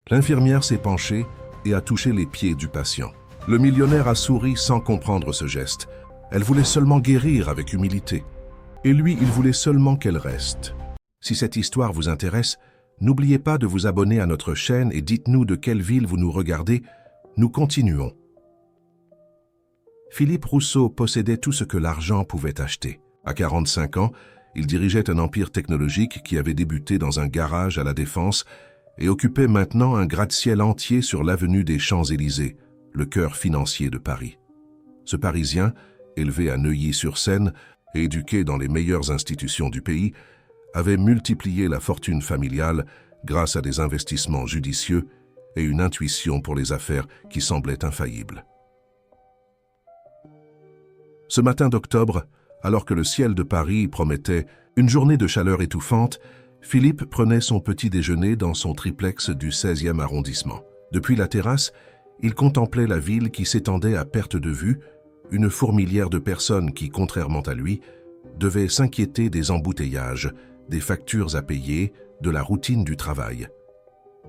L'infirmière s'est penchée et a touché les pieds du patient. Le millionnaire a souri sans comprendre ce geste. Elle voulait seulement guérir avec humilité. Et lui, il voulait seulement qu'elle reste. Si cette histoire vous intéresse, n'oubliez pas de vous abonner à notre chaîne et dites-nous de quelle ville vous nous regardez. Nous continuons. Philippe Rousseau possédait tout ce que l'argent pouvait acheter. À 45 ans, il dirigeait un empire technologique qui avait débuté dans un garage à La Défense et occupait maintenant un gratte-ciel entier sur l'avenue des Champs-Élysées, le cœur financier de Paris. Ce Parisien, élevé à Neuilly-sur-Seine et éduqué dans les meilleures institutions du pays, avait multiplié la fortune familiale grâce à des investissements judicieux et une intuition pour les affaires qui semblait infaillible. Ce matin d'octobre, alors que le ciel de Paris promettait une journée de chaleur étouffante, Philippe prenait son petit déjeuner dans son triplex du 16e arrondissement. Depuis la terrasse, il contemplait la ville qui s'étendait à perte de vue, une fourmilière de personnes qui, contrairement à lui, devaient s'inquiéter des embouteillages, des factures à payer, de la routine du travail.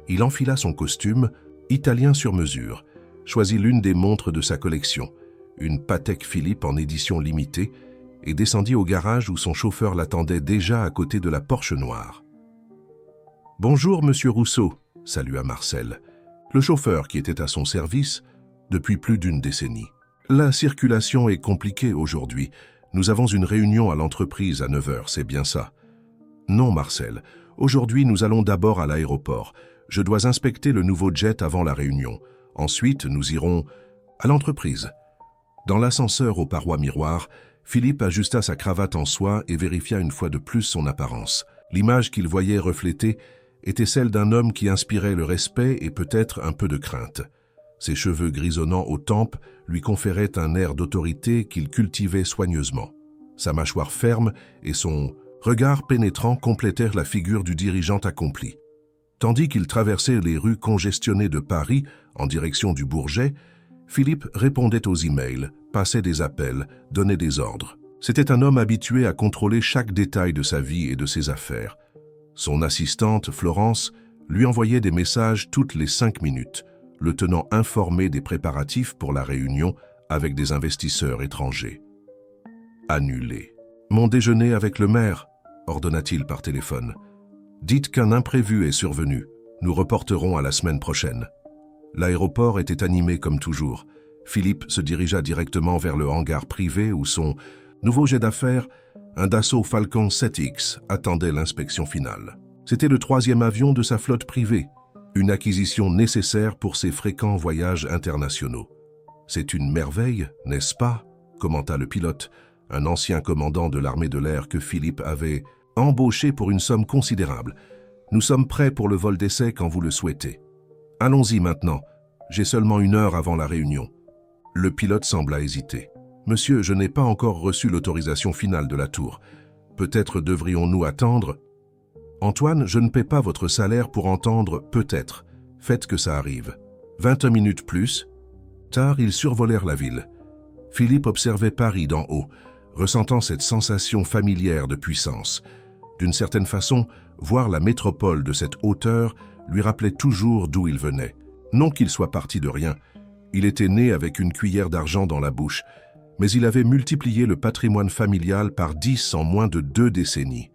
Il enfila son costume, italien sur mesure, choisit l'une des montres de sa collection, une Patek Philippe en édition limitée, et descendit au garage où son chauffeur l'attendait déjà à côté de la Porsche noire. « Bonjour, monsieur Rousseau », salua Marcel, le chauffeur qui était à son service depuis plus d'une décennie. « La circulation est compliquée aujourd'hui. Nous avons une réunion à l'entreprise à 9 h, c'est bien ça. »« Non, Marcel. Aujourd'hui, nous allons d'abord à l'aéroport. Je dois inspecter le nouveau jet avant la réunion. Ensuite, nous irons à l'entreprise. » Dans l'ascenseur aux parois miroirs, Philippe ajusta sa cravate en soie et vérifia une fois de plus son apparence. L'image qu'il voyait reflétée était celle d'un homme qui inspirait le respect et peut-être un peu de crainte. Ses cheveux grisonnants aux tempes lui conféraient un air d'autorité qu'il cultivait soigneusement. Sa mâchoire ferme et son regard pénétrant complétèrent la figure du dirigeant accompli. Tandis qu'il traversait les rues congestionnées de Paris en direction du Bourget, Philippe répondait aux emails, passait des appels, donnait des ordres. C'était un homme habitué à contrôler chaque détail de sa vie et de ses affaires. Son assistante, Florence, lui envoyait des messages toutes les 5 minutes, le tenant informé des préparatifs pour la réunion avec des investisseurs étrangers. Annulé. « Mon déjeuner avec le maire », ordonna-t-il par téléphone. « Dites qu'un imprévu est survenu. Nous reporterons à la semaine prochaine. » L'aéroport était animé comme toujours. Philippe se dirigea directement vers le hangar privé où son nouveau jet d'affaires, un Dassault Falcon 7X, attendait l'inspection finale. C'était le 3e avion de sa flotte privée, une acquisition nécessaire pour ses fréquents voyages internationaux. « C'est une merveille, n'est-ce pas ?» commenta le pilote, un ancien commandant de l'armée de l'air que Philippe avait embauché pour une somme considérable. « Nous sommes prêts pour le vol d'essai quand vous le souhaitez. » « Allons-y maintenant. J'ai seulement 1 heure avant la réunion. » Le pilote sembla hésiter. « Monsieur, je n'ai pas encore reçu l'autorisation finale de la tour. Peut-être devrions-nous attendre ?»« Antoine, je ne paie pas votre salaire pour entendre « peut-être ». Faites que ça arrive. 20 minutes plus. » Tard, ils survolèrent la ville. Philippe observait Paris d'en haut, ressentant cette sensation familière de puissance. D'une certaine façon, voir la métropole de cette hauteur lui rappelait toujours d'où il venait. Non qu'il soit parti de rien, il était né avec une cuillère d'argent dans la bouche, mais il avait multiplié le patrimoine familial par 10 en moins de 2 décennies.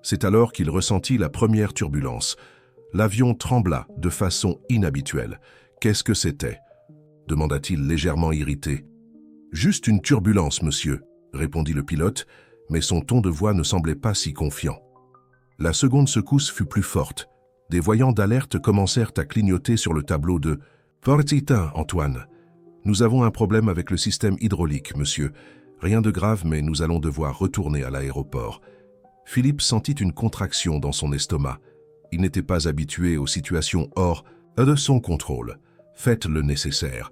C'est alors qu'il ressentit la première turbulence. L'avion trembla de façon inhabituelle. « Qu'est-ce que c'était » demanda-t-il légèrement irrité. « Juste une turbulence, monsieur », répondit le pilote, mais son ton de voix ne semblait pas si confiant. La seconde secousse fut plus forte. Des voyants d'alerte commencèrent à clignoter sur le tableau de « Fortita, Antoine. Nous avons un problème avec le système hydraulique, monsieur. Rien de grave, mais nous allons devoir retourner à l'aéroport. » Philippe sentit une contraction dans son estomac. Il n'était pas habitué aux situations hors de son contrôle. Faites le nécessaire.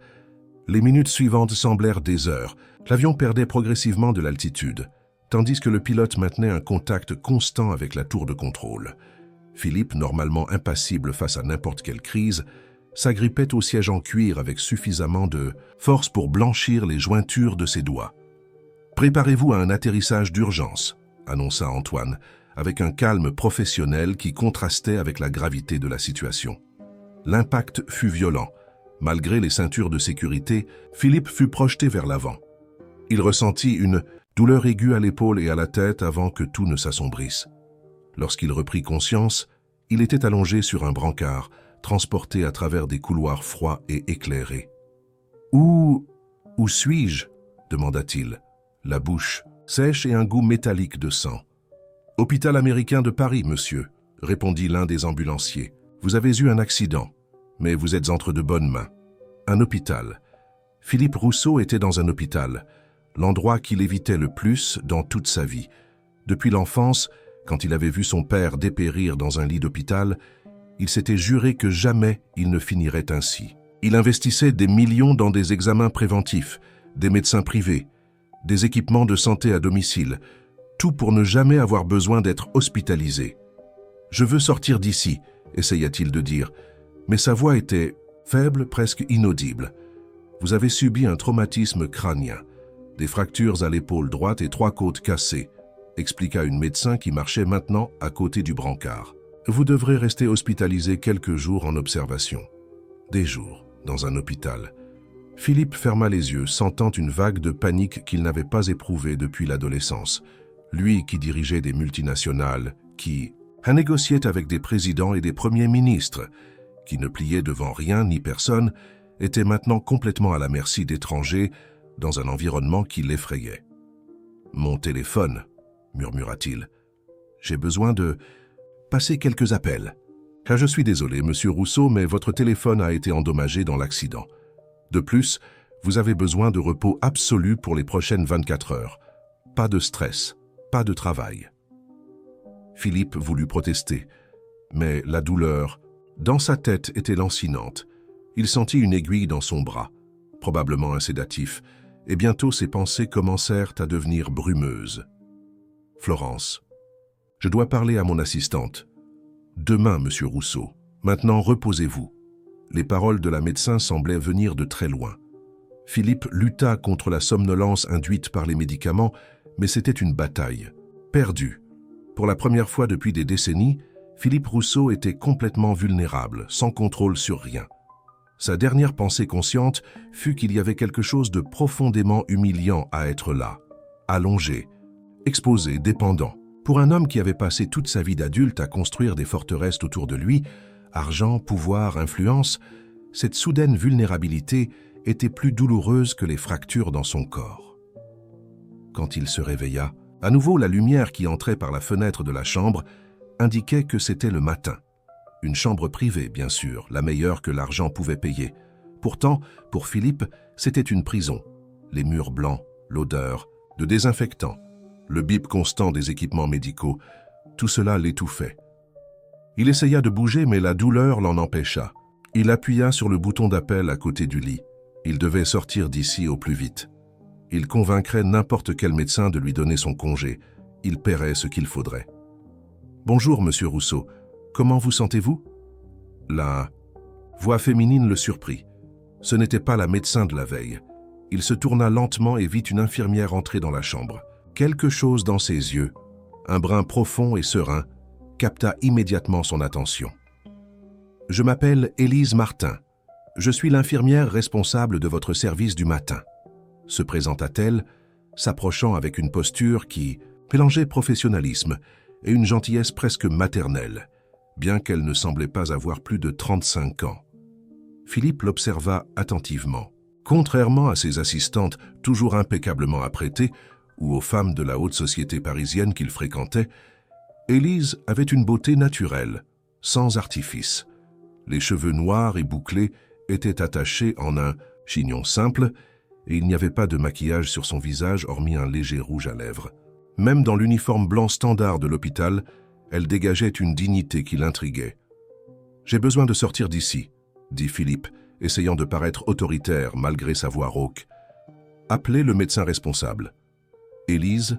Les minutes suivantes semblèrent des heures. L'avion perdait progressivement de l'altitude, tandis que le pilote maintenait un contact constant avec la tour de contrôle. Philippe, normalement impassible face à n'importe quelle crise, s'agrippait au siège en cuir avec suffisamment de force pour blanchir les jointures de ses doigts. « Préparez-vous à un atterrissage d'urgence », annonça Antoine, avec un calme professionnel qui contrastait avec la gravité de la situation. L'impact fut violent. Malgré les ceintures de sécurité, Philippe fut projeté vers l'avant. Il ressentit une douleur aiguë à l'épaule et à la tête avant que tout ne s'assombrisse. Lorsqu'il reprit conscience, il était allongé sur un brancard, transporté à travers des couloirs froids et éclairés. « Où suis-je » demanda-t-il, la bouche sèche et un goût métallique de sang. « Hôpital américain de Paris, monsieur » répondit l'un des ambulanciers. « Vous avez eu un accident, mais vous êtes entre de bonnes mains. » Un hôpital. Philippe Rousseau était dans un hôpital, l'endroit qu'il évitait le plus dans toute sa vie. Depuis l'enfance, quand il avait vu son père dépérir dans un lit d'hôpital, il s'était juré que jamais il ne finirait ainsi. Il investissait des millions dans des examens préventifs, des médecins privés, des équipements de santé à domicile, tout pour ne jamais avoir besoin d'être hospitalisé. « Je veux sortir d'ici », essaya-t-il de dire, mais sa voix était faible, presque inaudible. « Vous avez subi un traumatisme crânien, des fractures à l'épaule droite et 3 côtes cassées, » expliqua une médecin qui marchait maintenant à côté du brancard. « Vous devrez rester hospitalisé quelques jours en observation. » Des jours, dans un hôpital. Philippe ferma les yeux, sentant une vague de panique qu'il n'avait pas éprouvée depuis l'adolescence. Lui qui dirigeait des multinationales, qui négociait avec des présidents et des premiers ministres, qui ne pliait devant rien ni personne, était maintenant complètement à la merci d'étrangers dans un environnement qui l'effrayait. « Mon téléphone » murmura-t-il. « J'ai besoin de passer quelques appels. »« Car je suis désolé, monsieur Rousseau, mais votre téléphone a été endommagé dans l'accident. De plus, vous avez besoin de repos absolu pour les prochaines 24 heures. Pas de stress, pas de travail. » Philippe voulut protester, mais la douleur, dans sa tête, était lancinante. Il sentit une aiguille dans son bras, probablement un sédatif, et bientôt ses pensées commencèrent à devenir brumeuses. Florence. « Je dois parler à mon assistante. Demain, monsieur Rousseau. Maintenant, reposez-vous. » Les paroles de la médecin semblaient venir de très loin. Philippe lutta contre la somnolence induite par les médicaments, mais c'était une bataille. Perdu. Pour la première fois depuis des décennies, Philippe Rousseau était complètement vulnérable, sans contrôle sur rien. Sa dernière pensée consciente fut qu'il y avait quelque chose de profondément humiliant à être là, allongé, exposé, dépendant. Pour un homme qui avait passé toute sa vie d'adulte à construire des forteresses autour de lui, argent, pouvoir, influence, cette soudaine vulnérabilité était plus douloureuse que les fractures dans son corps. Quand il se réveilla, à nouveau la lumière qui entrait par la fenêtre de la chambre indiquait que c'était le matin. Une chambre privée, bien sûr, la meilleure que l'argent pouvait payer. Pourtant, pour Philippe, c'était une prison. Les murs blancs, l'odeur, de désinfectants, le bip constant des équipements médicaux, tout cela l'étouffait. Il essaya de bouger, mais la douleur l'en empêcha. Il appuya sur le bouton d'appel à côté du lit. Il devait sortir d'ici au plus vite. Il convaincrait n'importe quel médecin de lui donner son congé. Il paierait ce qu'il faudrait. « Bonjour, monsieur Rousseau. Comment vous sentez-vous » La voix féminine le surprit. Ce n'était pas la médecin de la veille. Il se tourna lentement et vit une infirmière entrer dans la chambre. Quelque chose dans ses yeux, un brin profond et serein, capta immédiatement son attention. « Je m'appelle Élise Martin. Je suis l'infirmière responsable de votre service du matin. » se présenta-t-elle, s'approchant avec une posture qui mélangeait professionnalisme et une gentillesse presque maternelle, bien qu'elle ne semblait pas avoir plus de 35 ans. Philippe l'observa attentivement. Contrairement à ses assistantes toujours impeccablement apprêtées ou aux femmes de la haute société parisienne qu'il fréquentait, Élise avait une beauté naturelle, sans artifice. Les cheveux noirs et bouclés étaient attachés en un chignon simple et il n'y avait pas de maquillage sur son visage hormis un léger rouge à lèvres. Même dans l'uniforme blanc standard de l'hôpital, elle dégageait une dignité qui l'intriguait. « J'ai besoin de sortir d'ici », dit Philippe, essayant de paraître autoritaire malgré sa voix rauque. « Appelez le médecin responsable. » Élise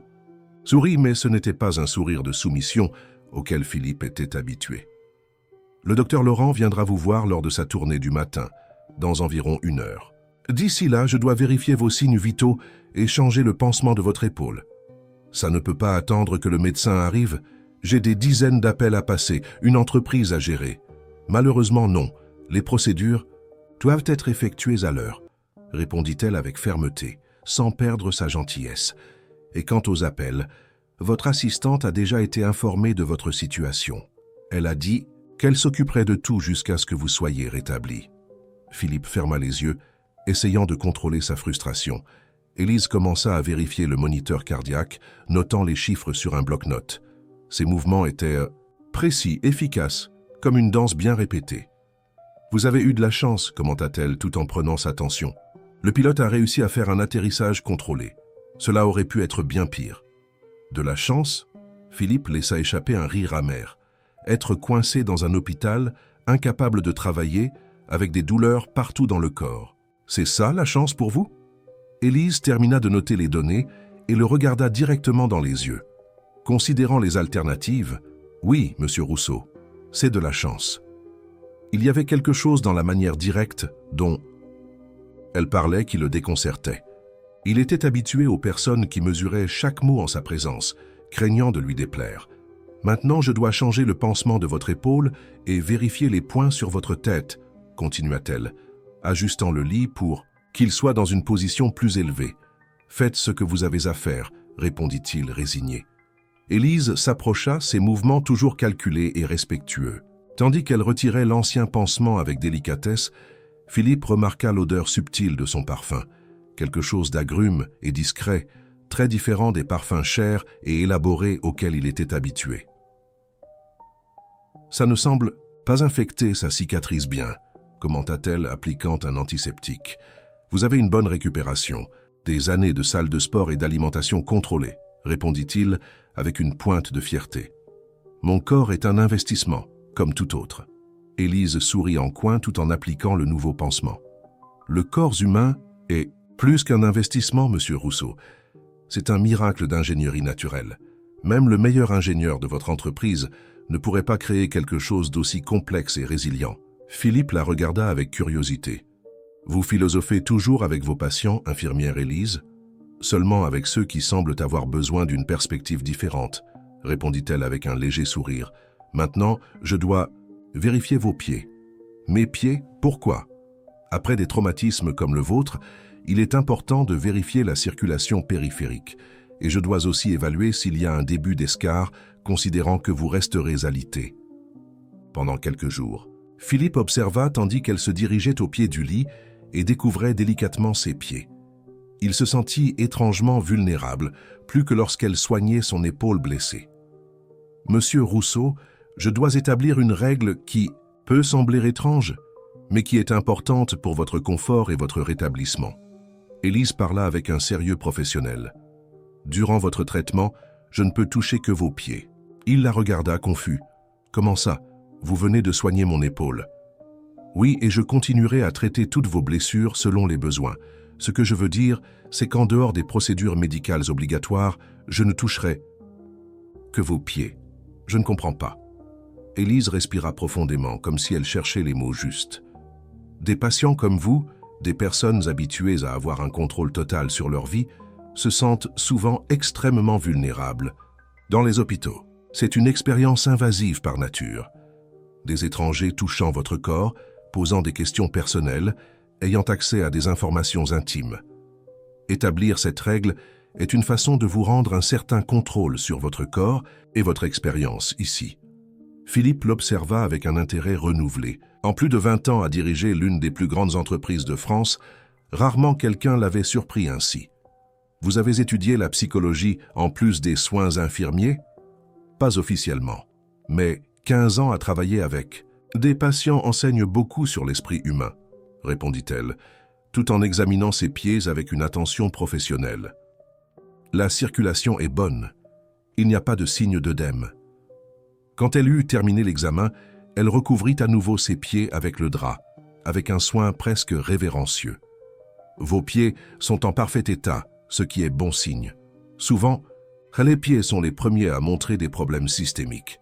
sourit, mais ce n'était pas un sourire de soumission auquel Philippe était habitué. « Le docteur Laurent viendra vous voir lors de sa tournée du matin, dans environ 1 heure. D'ici là, je dois vérifier vos signes vitaux et changer le pansement de votre épaule. Ça ne peut pas attendre que le médecin arrive. J'ai des dizaines d'appels à passer, une entreprise à gérer. Malheureusement, non. Les procédures doivent être effectuées à l'heure, répondit-elle avec fermeté, sans perdre sa gentillesse. Et quant aux appels, votre assistante a déjà été informée de votre situation. Elle a dit qu'elle s'occuperait de tout jusqu'à ce que vous soyez rétabli. Philippe ferma les yeux, essayant de contrôler sa frustration. Élise commença à vérifier le moniteur cardiaque, notant les chiffres sur un bloc-notes. Ses mouvements étaient précis, efficaces, comme une danse bien répétée. « Vous avez eu de la chance », commenta-t-elle tout en prenant sa tension. « Le pilote a réussi à faire un atterrissage contrôlé. Cela aurait pu être bien pire. » De la chance, Philippe laissa échapper un rire amer. Être coincé dans un hôpital, incapable de travailler, avec des douleurs partout dans le corps. C'est ça la chance pour vous? Élise termina de noter les données et le regarda directement dans les yeux. Considérant les alternatives, oui, monsieur Rousseau, c'est de la chance. Il y avait quelque chose dans la manière directe dont elle parlait qui le déconcertait. Il était habitué aux personnes qui mesuraient chaque mot en sa présence, craignant de lui déplaire. Maintenant, je dois changer le pansement de votre épaule et vérifier les points sur votre tête, continua-t-elle, ajustant le lit pour qu'il soit dans une position plus élevée. Faites ce que vous avez à faire, répondit-il résigné. Élise s'approcha, ses mouvements toujours calculés et respectueux. Tandis qu'elle retirait l'ancien pansement avec délicatesse, Philippe remarqua l'odeur subtile de son parfum, quelque chose d'agrume et discret, très différent des parfums chers et élaborés auxquels il était habitué. « Ça ne semble pas infecter, ça cicatrise bien », commenta-t-elle, appliquant un antiseptique. « Vous avez une bonne récupération, des années de salle de sport et d'alimentation contrôlée, répondit-il avec une pointe de fierté. Mon corps est un investissement, comme tout autre. Élise sourit en coin tout en appliquant le nouveau pansement. Le corps humain est plus qu'un investissement, monsieur Rousseau. C'est un miracle d'ingénierie naturelle. Même le meilleur ingénieur de votre entreprise ne pourrait pas créer quelque chose d'aussi complexe et résilient. Philippe la regarda avec curiosité. Vous philosophez toujours avec vos patients, infirmière Élise? Seulement avec ceux qui semblent avoir besoin d'une perspective différente, répondit-elle avec un léger sourire. Maintenant, je dois vérifier vos pieds. Mes pieds, pourquoi? Après des traumatismes comme le vôtre, il est important de vérifier la circulation périphérique, et je dois aussi évaluer s'il y a un début d'escarre, considérant que vous resterez alité. Pendant quelques jours, Philippe observa tandis qu'elle se dirigeait au pied du lit et découvrait délicatement ses pieds. Il se sentit étrangement vulnérable, plus que lorsqu'elle soignait son épaule blessée. « Monsieur Rousseau, je dois établir une règle qui peut sembler étrange, mais qui est importante pour votre confort et votre rétablissement. » Élise parla avec un sérieux professionnel. « Durant votre traitement, je ne peux toucher que vos pieds. » Il la regarda confus. « Comment ça? Vous venez de soigner mon épaule. » « Oui, et je continuerai à traiter toutes vos blessures selon les besoins. Ce que je veux dire, c'est qu'en dehors des procédures médicales obligatoires, je ne toucherai que vos pieds. Je ne comprends pas. » Élise respira profondément, comme si elle cherchait les mots justes. « Des patients comme vous, des personnes habituées à avoir un contrôle total sur leur vie, se sentent souvent extrêmement vulnérables. Dans les hôpitaux, c'est une expérience invasive par nature. Des étrangers touchant votre corps, posant des questions personnelles, ayant accès à des informations intimes. Établir cette règle est une façon de vous rendre un certain contrôle sur votre corps et votre expérience ici. » Philippe l'observa avec un intérêt renouvelé. En plus de 20 ans à diriger l'une des plus grandes entreprises de France, rarement quelqu'un l'avait surpris ainsi. « Vous avez étudié la psychologie en plus des soins infirmiers? » Pas officiellement, mais 15 ans à travailler avec. Des patients enseignent beaucoup sur l'esprit humain, répondit-elle, tout en examinant ses pieds avec une attention professionnelle. La circulation est bonne. Il n'y a pas de signe d'œdème. Quand elle eut terminé l'examen, elle recouvrit à nouveau ses pieds avec le drap, avec un soin presque révérencieux. Vos pieds sont en parfait état, ce qui est bon signe. Souvent, les pieds sont les premiers à montrer des problèmes systémiques.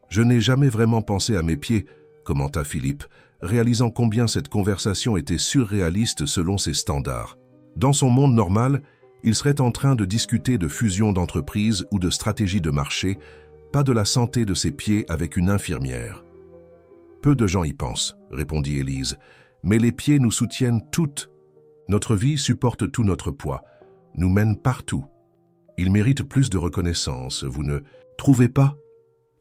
Je n'ai jamais vraiment pensé à mes pieds, commenta Philippe, réalisant combien cette conversation était surréaliste selon ses standards. Dans son monde normal, il serait en train de discuter de fusion d'entreprises ou de stratégie de marché, pas de la santé de ses pieds avec une infirmière. Peu de gens y pensent, répondit Élise, mais les pieds nous soutiennent toutes. Notre vie supporte tout notre poids, nous mène partout. Il mérite plus de reconnaissance, vous ne trouvez pas?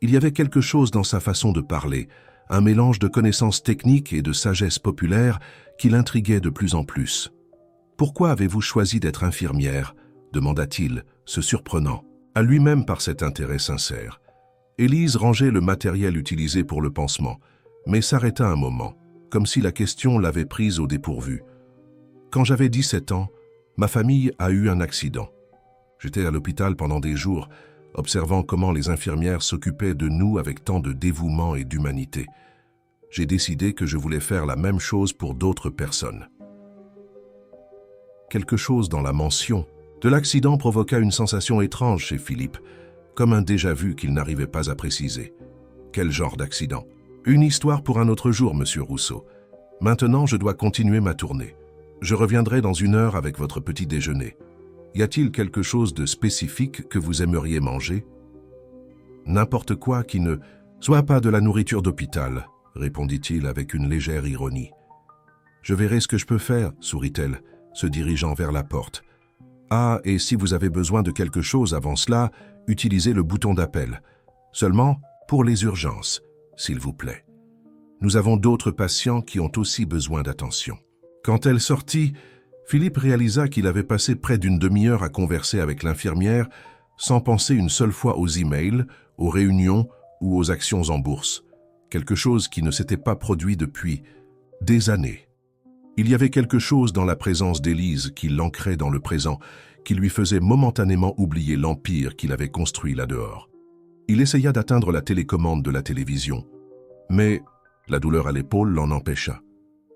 Il y avait quelque chose dans sa façon de parler, un mélange de connaissances techniques et de sagesse populaire qui l'intriguait de plus en plus. « Pourquoi avez-vous choisi d'être infirmière ?» demanda-t-il, se surprenant, à lui-même par cet intérêt sincère. Élise rangeait le matériel utilisé pour le pansement, mais s'arrêta un moment, comme si la question l'avait prise au dépourvu. « Quand j'avais 17 ans, ma famille a eu un accident. J'étais à l'hôpital pendant des jours, observant comment les infirmières s'occupaient de nous avec tant de dévouement et d'humanité. J'ai décidé que je voulais faire la même chose pour d'autres personnes. » Quelque chose dans la mention de l'accident provoqua une sensation étrange chez Philippe, comme un déjà-vu qu'il n'arrivait pas à préciser. Quel genre d'accident? Une histoire pour un autre jour, monsieur Rousseau. Maintenant, je dois continuer ma tournée. Je reviendrai dans 1 heure avec votre petit déjeuner. Y a-t-il quelque chose de spécifique que vous aimeriez manger? N'importe quoi qui ne soit pas de la nourriture d'hôpital, répondit-il avec une légère ironie. Je verrai ce que je peux faire, sourit-elle, se dirigeant vers la porte. Ah, et si vous avez besoin de quelque chose avant cela, utilisez le bouton d'appel. Seulement pour les urgences, s'il vous plaît. Nous avons d'autres patients qui ont aussi besoin d'attention. Quand elle sortit, Philippe réalisa qu'il avait passé près d'1 demi-heure à converser avec l'infirmière sans penser une seule fois aux emails, aux réunions ou aux actions en bourse. Quelque chose qui ne s'était pas produit depuis des années. Il y avait quelque chose dans la présence d'Élise qui l'ancrait dans le présent, qui lui faisait momentanément oublier l'empire qu'il avait construit là-dehors. Il essaya d'atteindre la télécommande de la télévision, mais la douleur à l'épaule l'en empêcha.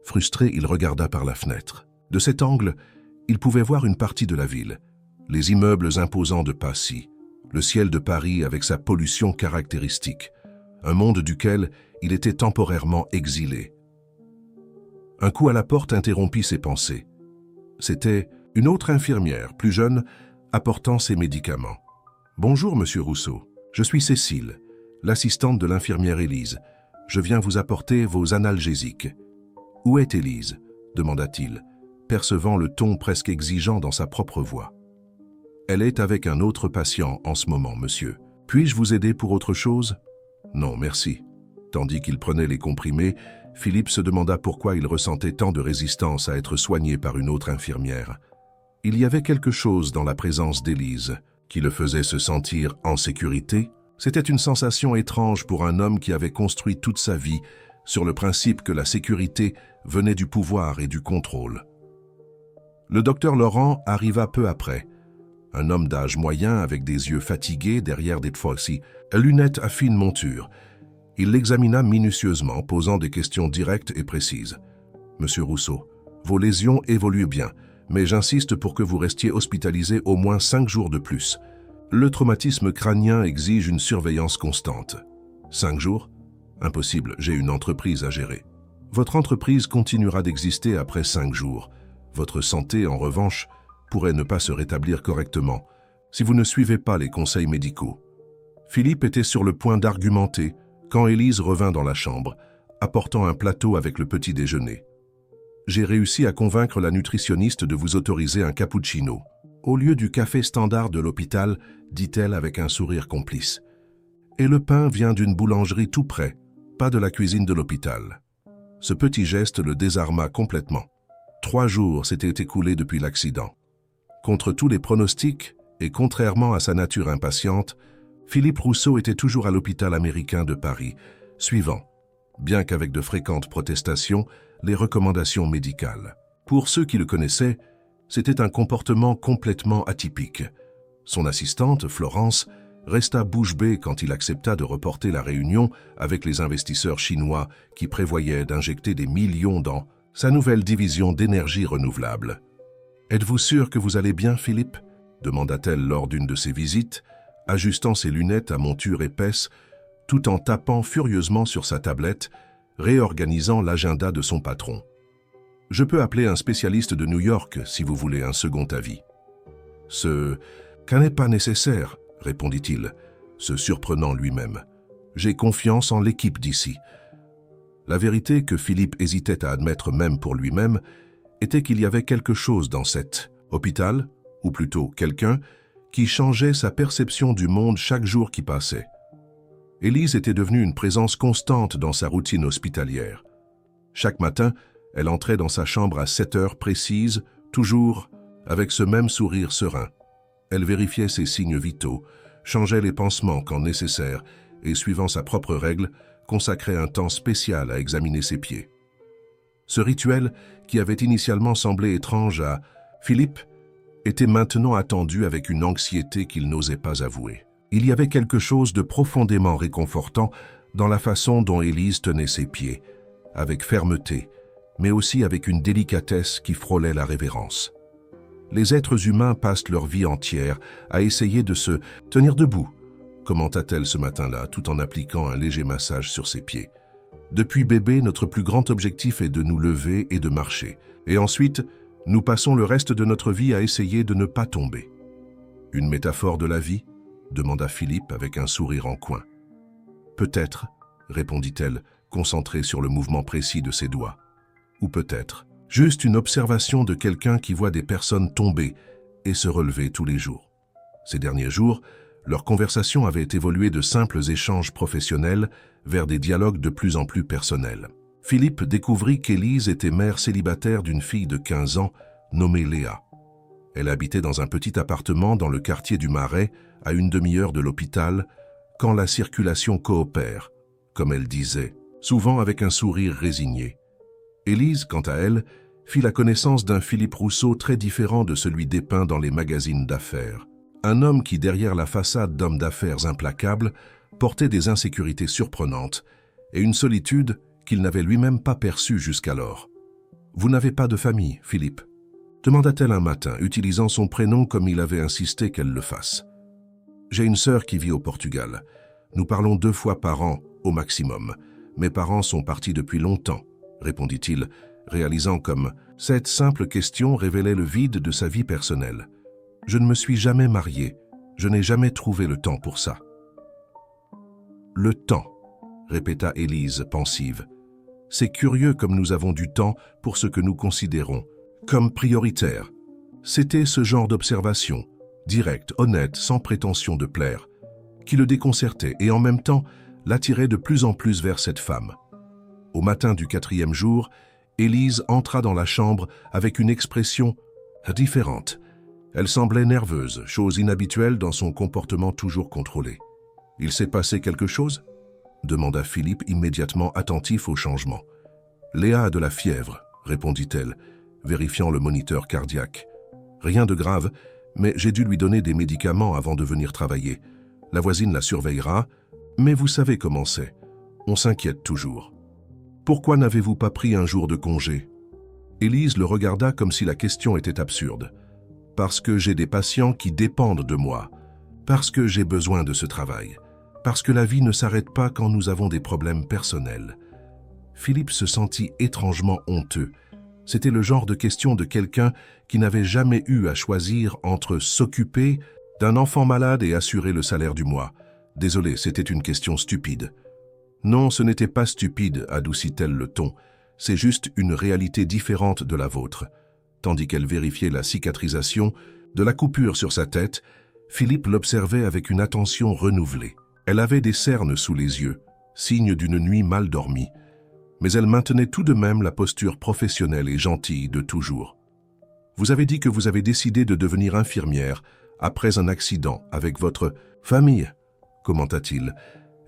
Frustré, il regarda par la fenêtre. De cet angle, il pouvait voir une partie de la ville, les immeubles imposants de Passy, le ciel de Paris avec sa pollution caractéristique, un monde duquel il était temporairement exilé. Un coup à la porte interrompit ses pensées. C'était une autre infirmière, plus jeune, apportant ses médicaments. « Bonjour, monsieur Rousseau. Je suis Cécile, l'assistante de l'infirmière Élise. Je viens vous apporter vos analgésiques. »« Où est Élise ?» demanda-t-il, percevant le ton presque exigeant dans sa propre voix. « Elle est avec un autre patient en ce moment, monsieur. Puis-je vous aider pour autre chose ?»« Non, merci. » Tandis qu'il prenait les comprimés, Philippe se demanda pourquoi il ressentait tant de résistance à être soigné par une autre infirmière. Il y avait quelque chose dans la présence d'Élise qui le faisait se sentir en sécurité. C'était une sensation étrange pour un homme qui avait construit toute sa vie sur le principe que la sécurité venait du pouvoir et du contrôle. Le docteur Laurent arriva peu après. Un homme d'âge moyen avec des yeux fatigués derrière des faucilles, lunettes à fine monture. Il l'examina minutieusement, posant des questions directes et précises. « Monsieur Rousseau, vos lésions évoluent bien, mais j'insiste pour que vous restiez hospitalisé au moins 5 jours de plus. Le traumatisme crânien exige une surveillance constante. 5 jours? Impossible, j'ai une entreprise à gérer. Votre entreprise continuera d'exister après 5 jours. Votre santé, en revanche, pourrait ne pas se rétablir correctement si vous ne suivez pas les conseils médicaux. » Philippe était sur le point d'argumenter quand Élise revint dans la chambre, apportant un plateau avec le petit déjeuner. « J'ai réussi à convaincre la nutritionniste de vous autoriser un cappuccino, au lieu du café standard de l'hôpital, dit-elle avec un sourire complice. Et le pain vient d'une boulangerie tout près, pas de la cuisine de l'hôpital. » Ce petit geste le désarma complètement. 3 jours s'étaient écoulés depuis l'accident. Contre tous les pronostics, et contrairement à sa nature impatiente, Philippe Rousseau était toujours à l'hôpital américain de Paris, suivant, bien qu'avec de fréquentes protestations, les recommandations médicales. Pour ceux qui le connaissaient, c'était un comportement complètement atypique. Son assistante, Florence, resta bouche bée quand il accepta de reporter la réunion avec les investisseurs chinois qui prévoyaient d'injecter des millions dans sa nouvelle division d'énergie renouvelable. « Êtes-vous sûr que vous allez bien, Philippe ?» demanda-t-elle lors d'une de ses visites, ajustant ses lunettes à monture épaisse, tout en tapant furieusement sur sa tablette, réorganisant l'agenda de son patron. « Je peux appeler un spécialiste de New York si vous voulez un second avis. »« Ce n'est pas nécessaire, » répondit-il, se surprenant lui-même. « J'ai confiance en l'équipe d'ici. » La vérité que Philippe hésitait à admettre même pour lui-même était qu'il y avait quelque chose dans cet hôpital, ou plutôt quelqu'un, qui changeait sa perception du monde chaque jour qui passait. Élise était devenue une présence constante dans sa routine hospitalière. Chaque matin, elle entrait dans sa chambre à 7 heures précises, toujours avec ce même sourire serein. Elle vérifiait ses signes vitaux, changeait les pansements quand nécessaire et, suivant sa propre règle, consacrait un temps spécial à examiner ses pieds. Ce rituel, qui avait initialement semblé étrange à Philippe, était maintenant attendu avec une anxiété qu'il n'osait pas avouer. Il y avait quelque chose de profondément réconfortant dans la façon dont Élise tenait ses pieds, avec fermeté, mais aussi avec une délicatesse qui frôlait la révérence. Les êtres humains passent leur vie entière à essayer de se tenir debout, commenta-t-elle ce matin-là, tout en appliquant un léger massage sur ses pieds. Depuis bébé, notre plus grand objectif est de nous lever et de marcher. Et ensuite, nous passons le reste de notre vie à essayer de ne pas tomber. Une métaphore de la vie ? Demanda Philippe avec un sourire en coin. Peut-être, répondit-elle, concentrée sur le mouvement précis de ses doigts. Ou peut-être, juste une observation de quelqu'un qui voit des personnes tomber et se relever tous les jours. Ces derniers jours, leur conversation avait évolué de simples échanges professionnels vers des dialogues de plus en plus personnels. Philippe découvrit qu'Élise était mère célibataire d'une fille de 15 ans nommée Léa. Elle habitait dans un petit appartement dans le quartier du Marais, à une demi-heure de l'hôpital, quand la circulation coopère, comme elle disait, souvent avec un sourire résigné. Élise, quant à elle, fit la connaissance d'un Philippe Rousseau très différent de celui dépeint dans les magazines d'affaires. Un homme qui, derrière la façade d'homme d'affaires implacable, portait des insécurités surprenantes et une solitude qu'il n'avait lui-même pas perçue jusqu'alors. « Vous n'avez pas de famille, Philippe ?» demanda-t-elle un matin, utilisant son prénom comme il avait insisté qu'elle le fasse. « J'ai une sœur qui vit au Portugal. Nous parlons 2 fois par an, au maximum. Mes parents sont partis depuis longtemps, » répondit-il, réalisant comme cette simple question révélait le vide de sa vie personnelle. « Je ne me suis jamais marié. Je n'ai jamais trouvé le temps pour ça. » « Le temps, » répéta Élise, pensive. « C'est curieux comme nous avons du temps pour ce que nous considérons comme prioritaire. » C'était ce genre d'observation, directe, honnête, sans prétention de plaire, qui le déconcertait et en même temps l'attirait de plus en plus vers cette femme. Au matin du 4e jour, Élise entra dans la chambre avec une expression différente. Elle semblait nerveuse, chose inhabituelle dans son comportement toujours contrôlé. « Il s'est passé quelque chose ?» demanda Philippe, immédiatement attentif au changement. « Léa a de la fièvre, » répondit-elle, vérifiant le moniteur cardiaque. « Rien de grave, mais j'ai dû lui donner des médicaments avant de venir travailler. La voisine la surveillera, mais vous savez comment c'est. On s'inquiète toujours. Pourquoi n'avez-vous pas pris un jour de congé ?» Élise le regarda comme si la question était absurde. « Parce que j'ai des patients qui dépendent de moi. Parce que j'ai besoin de ce travail. Parce que la vie ne s'arrête pas quand nous avons des problèmes personnels. » Philippe se sentit étrangement honteux. C'était le genre de question de quelqu'un qui n'avait jamais eu à choisir entre s'occuper d'un enfant malade et assurer le salaire du mois. Désolé, c'était une question stupide. Non, ce n'était pas stupide, adoucit-elle le ton. C'est juste une réalité différente de la vôtre. Tandis qu'elle vérifiait la cicatrisation de la coupure sur sa tête, Philippe l'observait avec une attention renouvelée. Elle avait des cernes sous les yeux, signe d'une nuit mal dormie, mais elle maintenait tout de même la posture professionnelle et gentille de toujours. « Vous avez dit que vous avez décidé de devenir infirmière après un accident avec votre famille, » commenta-t-il,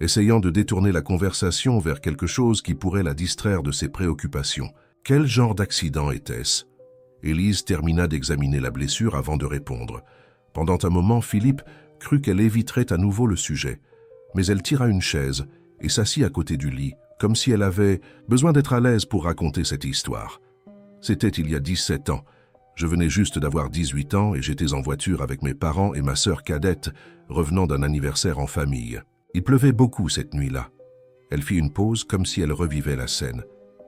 essayant de détourner la conversation vers quelque chose qui pourrait la distraire de ses préoccupations. Quel genre d'accident était-ce ? Élise termina d'examiner la blessure avant de répondre. Pendant un moment, Philippe crut qu'elle éviterait à nouveau le sujet, mais elle tira une chaise et s'assit à côté du lit, comme si elle avait besoin d'être à l'aise pour raconter cette histoire. C'était il y a 17 ans. Je venais juste d'avoir 18 ans et j'étais en voiture avec mes parents et ma sœur cadette, revenant d'un anniversaire en famille. Il pleuvait beaucoup cette nuit-là. Elle fit une pause comme si elle revivait la scène.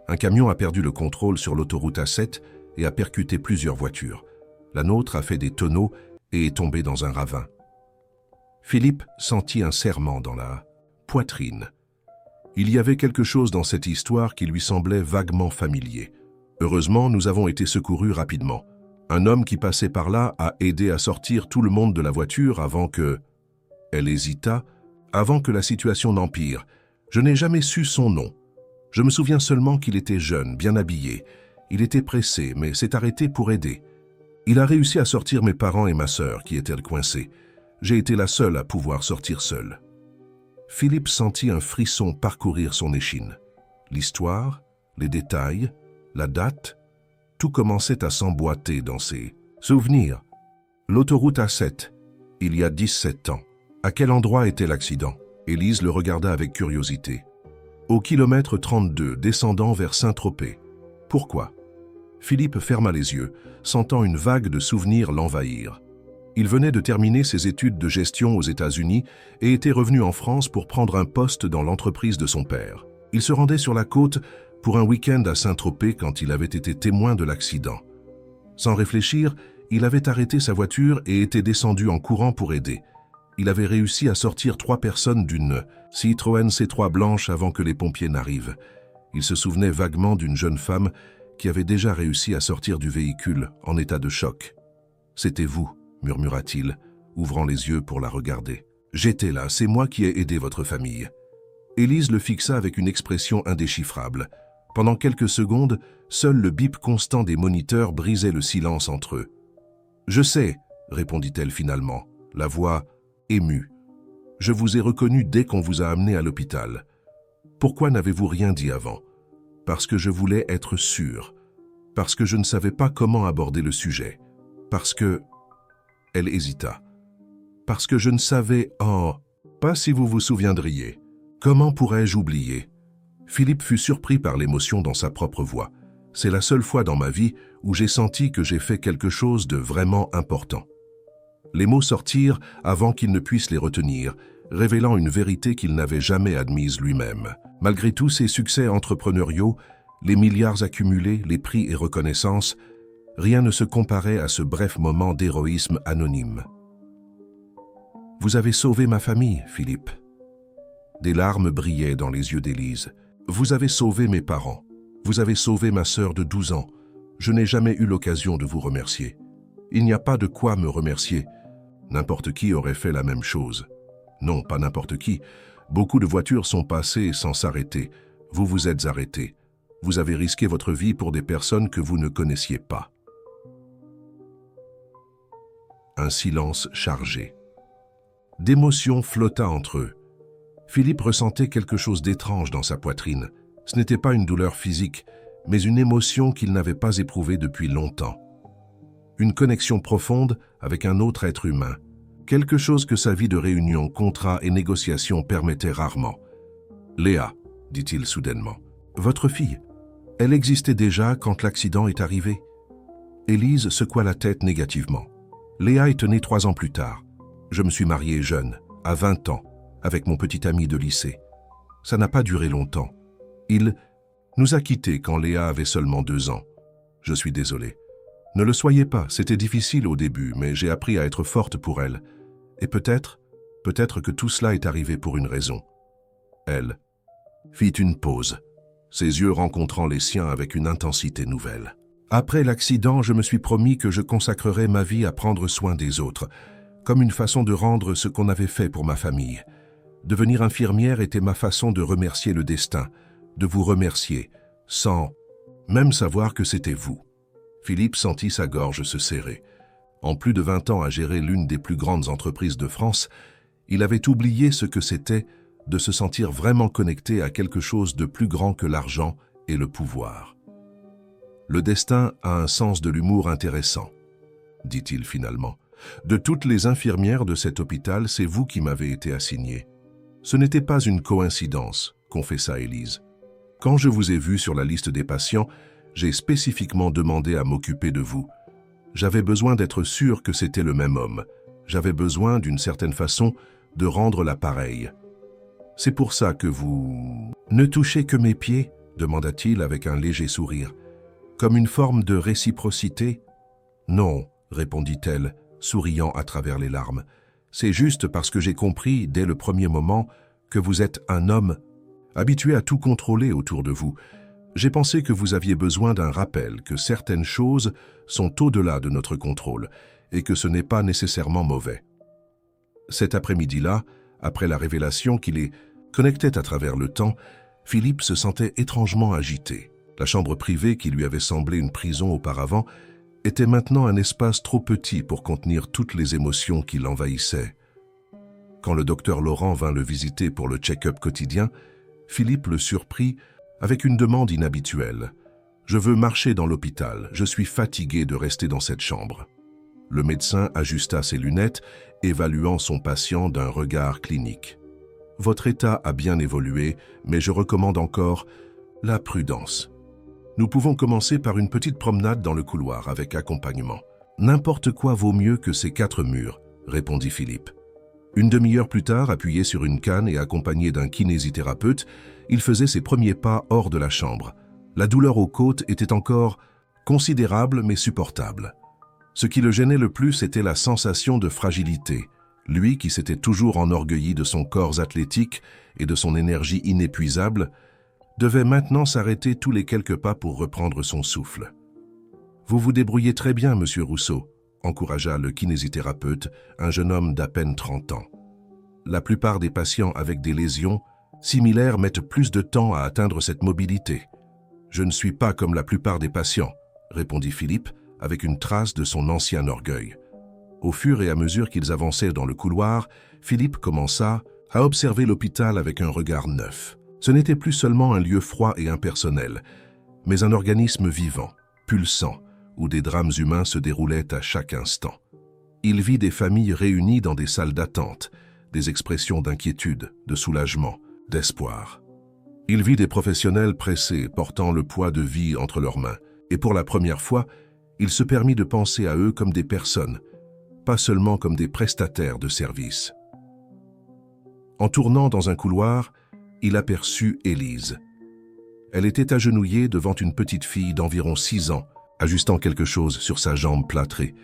Un camion a perdu le contrôle sur l'autoroute A7 et a percuté plusieurs voitures. La nôtre a fait des tonneaux et est tombée dans un ravin. Philippe sentit un serrement dans la poitrine. Il y avait quelque chose dans cette histoire qui lui semblait vaguement familier. Heureusement, nous avons été secourus rapidement. Un homme qui passait par là a aidé à sortir tout le monde de la voiture avant que... Elle hésita, avant que la situation n'empire. Je n'ai jamais su son nom. Je me souviens seulement qu'il était jeune, bien habillé. Il était pressé, mais s'est arrêté pour aider. Il a réussi à sortir mes parents et ma sœur, qui étaient coincés. J'ai été la seule à pouvoir sortir seule. Philippe sentit un frisson parcourir son échine. L'histoire, les détails, la date, tout commençait à s'emboîter dans ses souvenirs. L'autoroute A7, il y a 17 ans. À quel endroit était l'accident? Élise le regarda avec curiosité. Au kilomètre 32, descendant vers Saint-Tropez. Pourquoi? Philippe ferma les yeux, sentant une vague de souvenirs l'envahir. Il venait de terminer ses études de gestion aux États-Unis et était revenu en France pour prendre un poste dans l'entreprise de son père. Il se rendait sur la côte pour un week-end à Saint-Tropez quand il avait été témoin de l'accident. Sans réfléchir, il avait arrêté sa voiture et était descendu en courant pour aider. Il avait réussi à sortir 3 personnes d'une Citroën C3 blanche avant que les pompiers n'arrivent. Il se souvenait vaguement d'une jeune femme qui avait déjà réussi à sortir du véhicule en état de choc. « C'était vous », murmura-t-il, ouvrant les yeux pour la regarder. « J'étais là, c'est moi qui ai aidé votre famille. » Élise le fixa avec une expression indéchiffrable. Pendant quelques secondes, seul le bip constant des moniteurs brisait le silence entre eux. « Je sais », répondit-elle finalement, la voix émue. « Je vous ai reconnu dès qu'on vous a amené à l'hôpital. Pourquoi n'avez-vous rien dit avant? Parce que je voulais être sûre. Parce que je ne savais pas comment aborder le sujet. Parce que... » Elle hésita. « Parce que je ne savais... Oh, pas si vous vous souviendriez. Comment pourrais-je oublier ?» Philippe fut surpris par l'émotion dans sa propre voix. C'est la seule fois dans ma vie où j'ai senti que j'ai fait quelque chose de vraiment important. Les mots sortirent avant qu'il ne puisse les retenir, révélant une vérité qu'il n'avait jamais admise lui-même. Malgré tous ses succès entrepreneuriaux, les milliards accumulés, les prix et reconnaissances, rien ne se comparait à ce bref moment d'héroïsme anonyme. « Vous avez sauvé ma famille, Philippe. » Des larmes brillaient dans les yeux d'Élise. « Vous avez sauvé mes parents. Vous avez sauvé ma sœur de 12 ans. Je n'ai jamais eu l'occasion de vous remercier. Il n'y a pas de quoi me remercier. N'importe qui aurait fait la même chose. Non, pas n'importe qui. Beaucoup de voitures sont passées sans s'arrêter. Vous vous êtes arrêté. Vous avez risqué votre vie pour des personnes que vous ne connaissiez pas. » Un silence chargé. D'émotion flotta entre eux. Philippe ressentait quelque chose d'étrange dans sa poitrine. Ce n'était pas une douleur physique, mais une émotion qu'il n'avait pas éprouvée depuis longtemps. Une connexion profonde avec un autre être humain. Quelque chose que sa vie de réunion, contrat et négociation permettait rarement. « Léa, dit-il soudainement, votre fille, elle existait déjà quand l'accident est arrivé ?» Élise secoua la tête négativement. « Léa est née 3 ans plus tard. Je me suis marié jeune, à 20 ans, avec mon petit ami de lycée. Ça n'a pas duré longtemps. Il nous a quittés quand Léa avait seulement 2 ans. Je suis désolé. Ne le soyez pas, c'était difficile au début, mais j'ai appris à être forte pour elle. Et peut-être que tout cela est arrivé pour une raison. » Elle fit une pause, ses yeux rencontrant les siens avec une intensité nouvelle. « Après l'accident, je me suis promis que je consacrerais ma vie à prendre soin des autres, comme une façon de rendre ce qu'on avait fait pour ma famille. Devenir infirmière était ma façon de remercier le destin, de vous remercier, sans même savoir que c'était vous. » Philippe sentit sa gorge se serrer. En plus de 20 ans à gérer l'une des plus grandes entreprises de France, il avait oublié ce que c'était de se sentir vraiment connecté à quelque chose de plus grand que l'argent et le pouvoir. « Le destin a un sens de l'humour intéressant, » dit-il finalement. « De toutes les infirmières de cet hôpital, c'est vous qui m'avez été assignée. Ce n'était pas une coïncidence, confessa Élise. Quand je vous ai vu sur la liste des patients, j'ai spécifiquement demandé à m'occuper de vous. J'avais besoin d'être sûr que c'était le même homme. J'avais besoin, d'une certaine façon, de rendre l'appareil. C'est pour ça que vous... »« Ne touchez que mes pieds ?» demanda-t-il avec un léger sourire. « Comme une forme de réciprocité ?»« Non, » répondit-elle, souriant à travers les larmes. « C'est juste parce que j'ai compris, dès le premier moment, que vous êtes un homme. Habitué à tout contrôler autour de vous, j'ai pensé que vous aviez besoin d'un rappel que certaines choses sont au-delà de notre contrôle et que ce n'est pas nécessairement mauvais. Cet après-midi-là, après la révélation qui les connectait à travers le temps, Philippe se sentait étrangement agité. La chambre privée qui lui avait semblé une prison auparavant était maintenant un espace trop petit pour contenir toutes les émotions qui l'envahissaient. Quand le docteur Laurent vint le visiter pour le check-up quotidien, Philippe le surprit avec une demande inhabituelle. « Je veux marcher dans l'hôpital, je suis fatigué de rester dans cette chambre. » Le médecin ajusta ses lunettes, évaluant son patient d'un regard clinique. « Votre état a bien évolué, mais je recommande encore la prudence. Nous pouvons commencer par une petite promenade dans le couloir avec accompagnement. »« N'importe quoi vaut mieux que ces 4 murs, » répondit Philippe. Une demi-heure plus tard, appuyé sur une canne et accompagné d'un kinésithérapeute, il faisait ses premiers pas hors de la chambre. La douleur aux côtes était encore considérable mais supportable. Ce qui le gênait le plus était la sensation de fragilité. Lui, qui s'était toujours enorgueilli de son corps athlétique et de son énergie inépuisable, devait maintenant s'arrêter tous les quelques pas pour reprendre son souffle. « Vous vous débrouillez très bien, monsieur Rousseau », encouragea le kinésithérapeute, un jeune homme d'à peine 30 ans. « La plupart des patients avec des lésions similaires mettent plus de temps à atteindre cette mobilité. »« Je ne suis pas comme la plupart des patients », répondit Philippe, avec une trace de son ancien orgueil. Au fur et à mesure qu'ils avançaient dans le couloir, Philippe commença à observer l'hôpital avec un regard neuf. Ce n'était plus seulement un lieu froid et impersonnel, mais un organisme vivant, pulsant, où des drames humains se déroulaient à chaque instant. Il vit des familles réunies dans des salles d'attente, des expressions d'inquiétude, de soulagement, d'espoir. Il vit des professionnels pressés, portant le poids de vie entre leurs mains, et pour la première fois, il se permit de penser à eux comme des personnes, pas seulement comme des prestataires de services. En tournant dans un couloir, il aperçut Élise. Elle était agenouillée devant une petite fille d'environ 6 ans, ajustant quelque chose sur sa jambe plâtrée.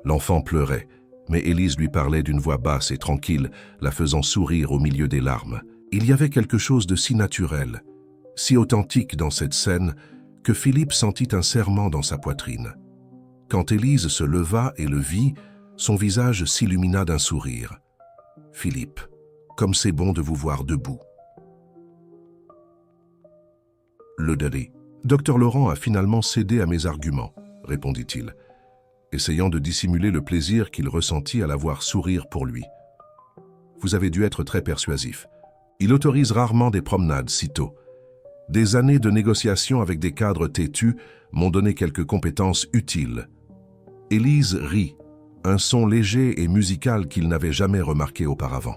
L'enfant pleurait, mais Élise lui parlait d'une voix basse et tranquille, la faisant sourire au milieu des larmes. Il y avait quelque chose de si naturel, si authentique dans cette scène, que Philippe sentit un serrement dans sa poitrine. Quand Élise se leva et le vit, son visage s'illumina d'un sourire. « Philippe, comme c'est bon de vous voir debout. » Le délai. « Docteur Laurent a finalement cédé à mes arguments, » répondit-il, essayant de dissimuler le plaisir qu'il ressentit à la voir sourire pour lui. « Vous avez dû être très persuasif. Il autorise rarement des promenades si tôt. Des années de négociations avec des cadres têtus m'ont donné quelques compétences utiles. » Élise rit, un son léger et musical qu'il n'avait jamais remarqué auparavant.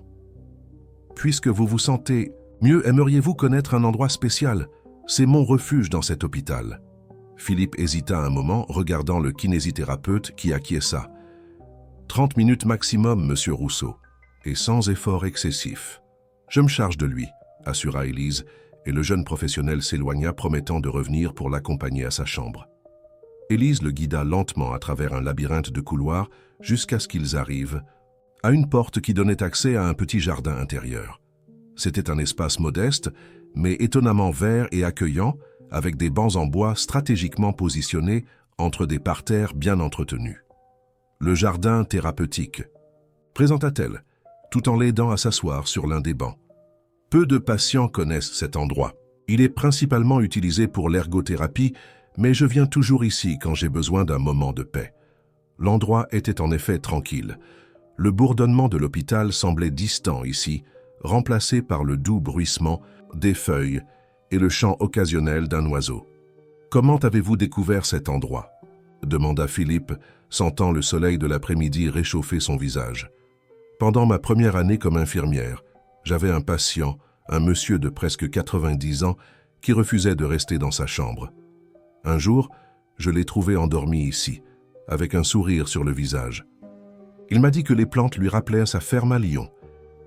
« Puisque vous vous sentez mieux, aimeriez-vous connaître un endroit spécial ? C'est mon refuge dans cet hôpital. » Philippe hésita un moment, regardant le kinésithérapeute qui acquiesça. « 30 minutes maximum, monsieur Rousseau, et sans effort excessif. »« Je me charge de lui, » assura Élise, et le jeune professionnel s'éloigna, promettant de revenir pour l'accompagner à sa chambre. Élise le guida lentement à travers un labyrinthe de couloirs jusqu'à ce qu'ils arrivent à une porte qui donnait accès à un petit jardin intérieur. C'était un espace modeste, mais étonnamment vert et accueillant, avec des bancs en bois stratégiquement positionnés entre des parterres bien entretenus. Le jardin thérapeutique, présenta-t-elle, tout en l'aidant à s'asseoir sur l'un des bancs. Peu de patients connaissent cet endroit. Il est principalement utilisé pour l'ergothérapie, mais je viens toujours ici quand j'ai besoin d'un moment de paix. L'endroit était en effet tranquille. Le bourdonnement de l'hôpital semblait distant ici, remplacé par le doux bruissement des feuilles et le chant occasionnel d'un oiseau. « Comment avez-vous découvert cet endroit ?» demanda Philippe, sentant le soleil de l'après-midi réchauffer son visage. « Pendant ma première année comme infirmière, j'avais un patient, un monsieur de presque 90 ans, qui refusait de rester dans sa chambre. Un jour, je l'ai trouvé endormi ici, avec un sourire sur le visage. Il m'a dit que les plantes lui rappelaient sa ferme à Lyon. »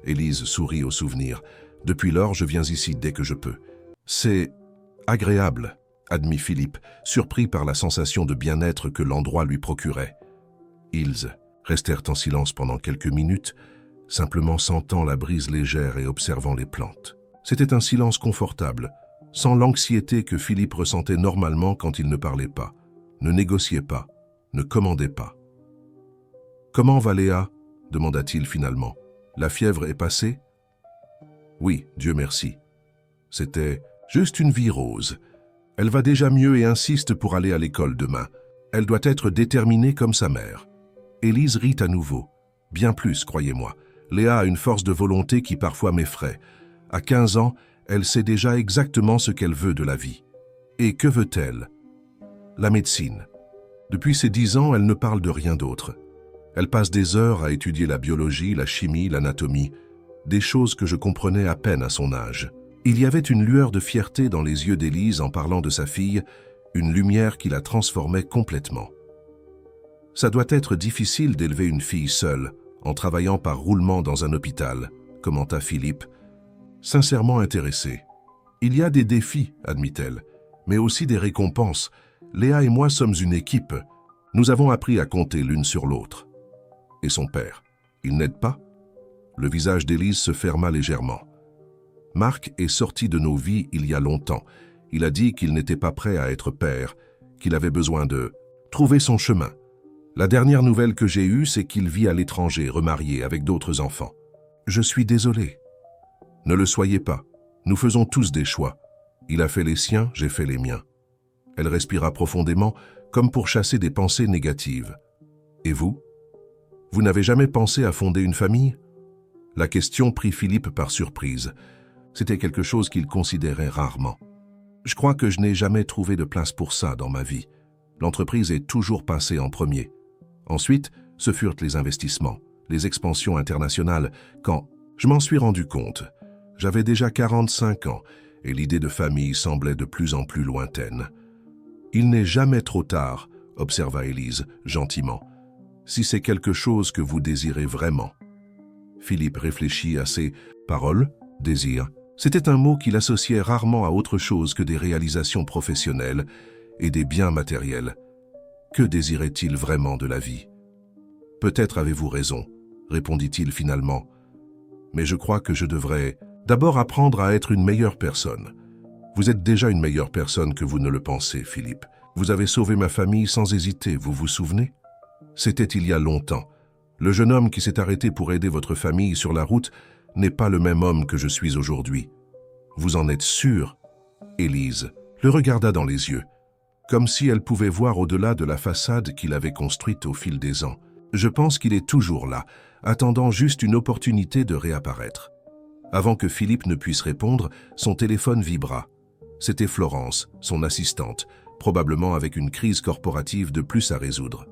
Élise sourit au souvenir. « Depuis lors, je viens ici dès que je peux. »« C'est agréable, » admit Philippe, surpris par la sensation de bien-être que l'endroit lui procurait. Ils restèrent en silence pendant quelques minutes, simplement sentant la brise légère et observant les plantes. C'était un silence confortable, sans l'anxiété que Philippe ressentait normalement quand il ne parlait pas, ne négociait pas, ne commandait pas. « Comment va Léa ?» demanda-t-il finalement. « La fièvre est passée ?»« Oui, Dieu merci. C'était juste une vie rose. Elle va déjà mieux et insiste pour aller à l'école demain. Elle doit être déterminée comme sa mère. » Élise rit à nouveau. Bien plus, croyez-moi. Léa a une force de volonté qui parfois m'effraie. À 15 ans, elle sait déjà exactement ce qu'elle veut de la vie. Et que veut-elle? La médecine. Depuis ses 10 ans, elle ne parle de rien d'autre. Elle passe des heures à étudier la biologie, la chimie, l'anatomie, des choses que je comprenais à peine à son âge. Il y avait une lueur de fierté dans les yeux d'Élise en parlant de sa fille, une lumière qui la transformait complètement. Ça doit être difficile d'élever une fille seule, en travaillant par roulement dans un hôpital, commenta Philippe, sincèrement intéressé. Il y a des défis, admit-elle, mais aussi des récompenses. Léa et moi sommes une équipe. Nous avons appris à compter l'une sur l'autre. Et son père, il n'aide pas? Le visage d'Élise se ferma légèrement. Marc est sorti de nos vies il y a longtemps. Il a dit qu'il n'était pas prêt à être père, qu'il avait besoin de trouver son chemin. La dernière nouvelle que j'ai eue, c'est qu'il vit à l'étranger, remarié, avec d'autres enfants. Je suis désolé. Ne le soyez pas. Nous faisons tous des choix. Il a fait les siens, j'ai fait les miens. Elle respira profondément, comme pour chasser des pensées négatives. Et vous? Vous n'avez jamais pensé à fonder une famille? La question prit Philippe par surprise. C'était quelque chose qu'il considérait rarement. Je crois que je n'ai jamais trouvé de place pour ça dans ma vie. L'entreprise est toujours passée en premier. Ensuite, ce furent les investissements, les expansions internationales. Quand je m'en suis rendu compte, j'avais déjà 45 ans et l'idée de famille semblait de plus en plus lointaine. « Il n'est jamais trop tard », observa Élise gentiment, « si c'est quelque chose que vous désirez vraiment. » Philippe réfléchit à ces paroles, « désir ». C'était un mot qu'il associait rarement à autre chose que des réalisations professionnelles et des biens matériels. Que désirait-il vraiment de la vie? Peut-être avez-vous raison, répondit-il finalement. Mais je crois que je devrais d'abord apprendre à être une meilleure personne. Vous êtes déjà une meilleure personne que vous ne le pensez, Philippe. Vous avez sauvé ma famille sans hésiter, vous vous souvenez? C'était il y a longtemps. Le jeune homme qui s'est arrêté pour aider votre famille sur la route n'est pas le même homme que je suis aujourd'hui. Vous en êtes sûre? Élise le regarda dans les yeux, comme si elle pouvait voir au-delà de la façade qu'il avait construite au fil des ans. Je pense qu'il est toujours là, attendant juste une opportunité de réapparaître. Avant que Philippe ne puisse répondre, son téléphone vibra. C'était Florence, son assistante, probablement avec une crise corporative de plus à résoudre.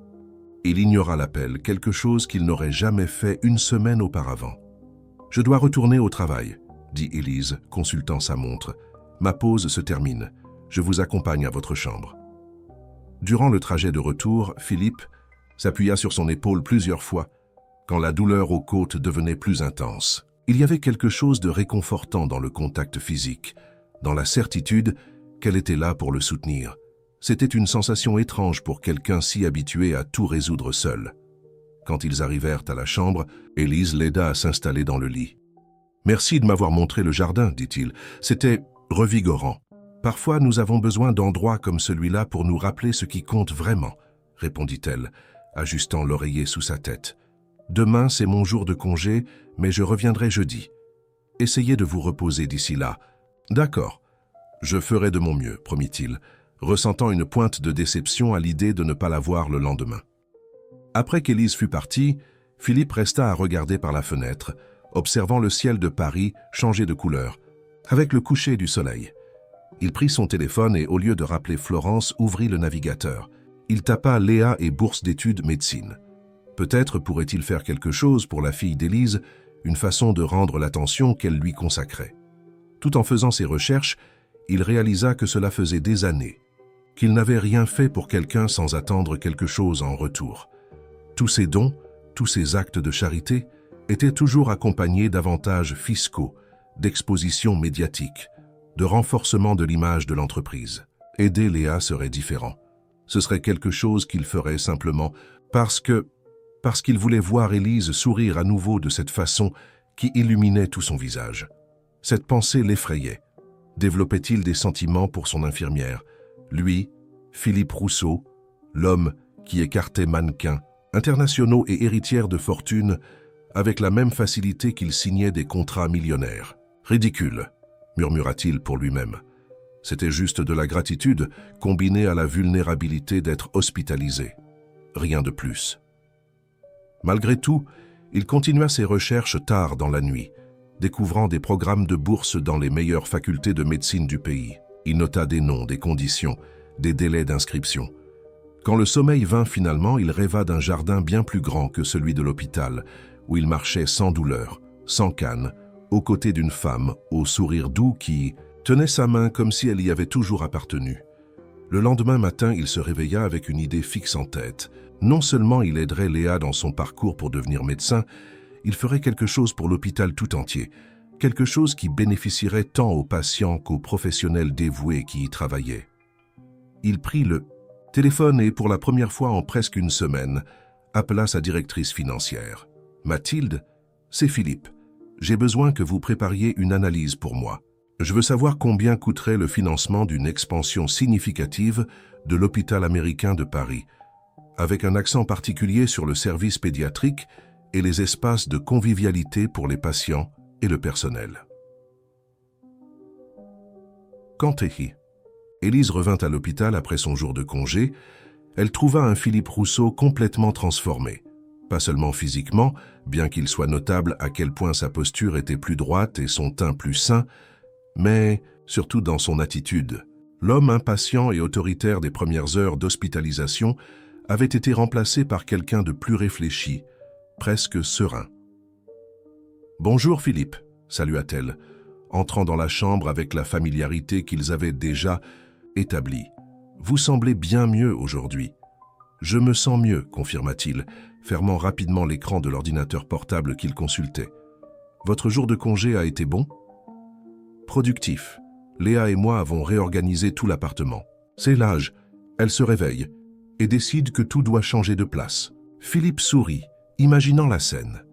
Il ignora l'appel, quelque chose qu'il n'aurait jamais fait une semaine auparavant. « Je dois retourner au travail », dit Élise, consultant sa montre. « Ma pause se termine. Je vous accompagne à votre chambre. » Durant le trajet de retour, Philippe s'appuya sur son épaule plusieurs fois, quand la douleur aux côtes devenait plus intense. Il y avait quelque chose de réconfortant dans le contact physique, dans la certitude qu'elle était là pour le soutenir. C'était une sensation étrange pour quelqu'un si habitué à tout résoudre seul. Quand ils arrivèrent à la chambre, Élise l'aida à s'installer dans le lit. « Merci de m'avoir montré le jardin, dit-il. C'était revigorant. Parfois, nous avons besoin d'endroits comme celui-là pour nous rappeler ce qui compte vraiment, répondit-elle, ajustant l'oreiller sous sa tête. Demain, c'est mon jour de congé, mais je reviendrai jeudi. Essayez de vous reposer d'ici là. D'accord. Je ferai de mon mieux, promit-il, ressentant une pointe de déception à l'idée de ne pas la voir le lendemain. Après qu'Élise fut partie, Philippe resta à regarder par la fenêtre, observant le ciel de Paris changer de couleur, avec le coucher du soleil. Il prit son téléphone et, au lieu de rappeler Florence, ouvrit le navigateur. Il tapa Léa et bourse d'études médecine. Peut-être pourrait-il faire quelque chose pour la fille d'Élise, une façon de rendre l'attention qu'elle lui consacrait. Tout en faisant ses recherches, il réalisa que cela faisait des années, qu'il n'avait rien fait pour quelqu'un sans attendre quelque chose en retour. Tous ses dons, tous ses actes de charité étaient toujours accompagnés d'avantages fiscaux, d'expositions médiatiques, de renforcement de l'image de l'entreprise. Aider Léa serait différent. Ce serait quelque chose qu'il ferait simplement parce qu'il voulait voir Élise sourire à nouveau de cette façon qui illuminait tout son visage. Cette pensée l'effrayait. Développait-il des sentiments pour son infirmière? Lui, Philippe Rousseau, l'homme qui écartait mannequins, internationaux et héritières de fortune avec la même facilité qu'il signait des contrats millionnaires. Ridicule, murmura-t-il pour lui-même. C'était juste de la gratitude combinée à la vulnérabilité d'être hospitalisé. Rien de plus. Malgré tout, il continua ses recherches tard dans la nuit, découvrant des programmes de bourse dans les meilleures facultés de médecine du pays. Il nota des noms, des conditions, des délais d'inscription. Quand le sommeil vint finalement, il rêva d'un jardin bien plus grand que celui de l'hôpital, où il marchait sans douleur, sans canne, aux côtés d'une femme au sourire doux qui tenait sa main comme si elle y avait toujours appartenu. Le lendemain matin, il se réveilla avec une idée fixe en tête. Non seulement il aiderait Léa dans son parcours pour devenir médecin, il ferait quelque chose pour l'hôpital tout entier, quelque chose qui bénéficierait tant aux patients qu'aux professionnels dévoués qui y travaillaient. Il prit le téléphone et, pour la première fois en presque une semaine, appela sa directrice financière. « Mathilde, c'est Philippe. J'ai besoin que vous prépariez une analyse pour moi. Je veux savoir combien coûterait le financement d'une expansion significative de l'hôpital américain de Paris, avec un accent particulier sur le service pédiatrique et les espaces de convivialité pour les patients et le personnel. » Cantehi. Élise revint à l'hôpital après son jour de congé. Elle trouva un Philippe Rousseau complètement transformé. Pas seulement physiquement, bien qu'il soit notable à quel point sa posture était plus droite et son teint plus sain, mais surtout dans son attitude. L'homme impatient et autoritaire des premières heures d'hospitalisation avait été remplacé par quelqu'un de plus réfléchi, presque serein. « Bonjour Philippe », salua-t-elle, entrant dans la chambre avec la familiarité qu'ils avaient déjà établie. « Vous semblez bien mieux aujourd'hui. »« Je me sens mieux », confirma-t-il, fermant rapidement l'écran de l'ordinateur portable qu'il consultait. « Votre jour de congé a été bon ?»« Productif. Léa et moi avons réorganisé tout l'appartement. C'est l'âge. Elle se réveille et décide que tout doit changer de place. » Philippe sourit, imaginant la scène.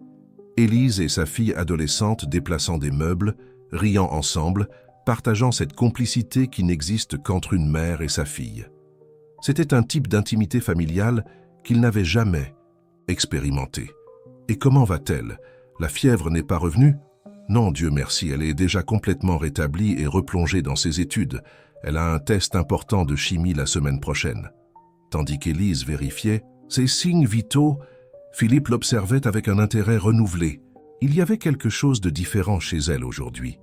Élise et sa fille adolescente déplaçant des meubles, riant ensemble, partageant cette complicité qui n'existe qu'entre une mère et sa fille. C'était un type d'intimité familiale qu'il n'avait jamais expérimenté. Et comment va-t-elle? La fièvre n'est pas revenue? Non, Dieu merci, elle est déjà complètement rétablie et replongée dans ses études. Elle a un test important de chimie la semaine prochaine. Tandis qu'Élise vérifiait ses signes vitaux, Philippe l'observait avec un intérêt renouvelé. Il y avait quelque chose de différent chez elle aujourd'hui.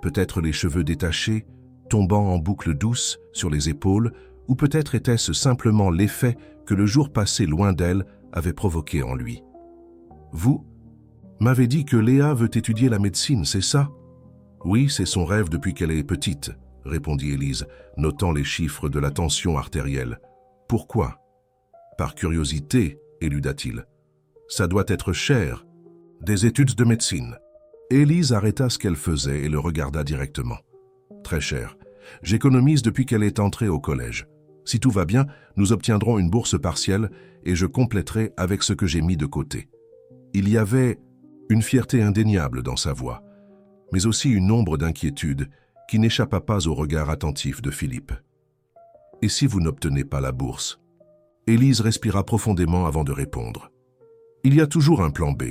Peut-être les cheveux détachés, tombant en boucles douces sur les épaules, ou peut-être était-ce simplement l'effet que le jour passé loin d'elle avait provoqué en lui. « Vous m'avez dit que Léa veut étudier la médecine, c'est ça? »« Oui, c'est son rêve depuis qu'elle est petite, » répondit Élise, notant les chiffres de la tension artérielle. « Pourquoi? »« Par curiosité, » éluda-t-il. « Ça doit être cher. Des études de médecine. » Élise arrêta ce qu'elle faisait et le regarda directement. « Très cher. J'économise depuis qu'elle est entrée au collège. Si tout va bien, nous obtiendrons une bourse partielle et je compléterai avec ce que j'ai mis de côté. » Il y avait une fierté indéniable dans sa voix, mais aussi une ombre d'inquiétude qui n'échappa pas au regard attentif de Philippe. « Et si vous n'obtenez pas la bourse ?» Élise respira profondément avant de répondre. « Il y a toujours un plan B.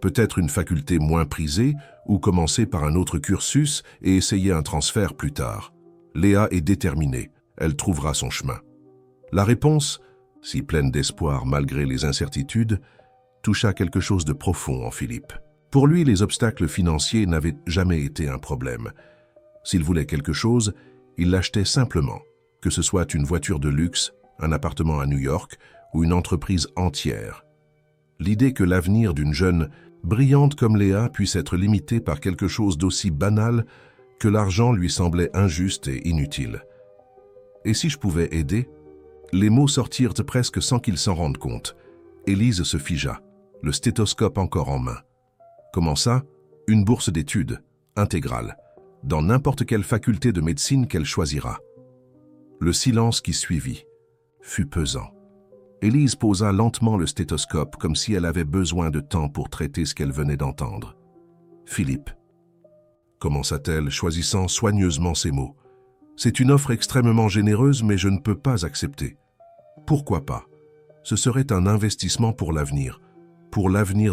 Peut-être une faculté moins prisée ou commencer par un autre cursus et essayer un transfert plus tard. Léa est déterminée, elle trouvera son chemin. » La réponse, si pleine d'espoir malgré les incertitudes, toucha quelque chose de profond en Philippe. Pour lui, les obstacles financiers n'avaient jamais été un problème. S'il voulait quelque chose, il l'achetait simplement, que ce soit une voiture de luxe, un appartement à New York ou une entreprise entière. L'idée que l'avenir d'une jeune brillante comme Léa puisse être limité par quelque chose d'aussi banal que l'argent lui semblait injuste et inutile. « Et si je pouvais aider ?» Les mots sortirent presque sans qu'il s'en rende compte. Élise se figea, le stéthoscope encore en main. « Comment ça? Une bourse d'études, intégrale, dans n'importe quelle faculté de médecine qu'elle choisira. » Le silence qui suivit fut pesant. Élise posa lentement le stéthoscope comme si elle avait besoin de temps pour traiter ce qu'elle venait d'entendre. « Philippe, commença-t-elle, choisissant soigneusement ses mots. C'est une offre extrêmement généreuse, mais je ne peux pas accepter. Pourquoi pas? Ce serait un investissement pour l'avenir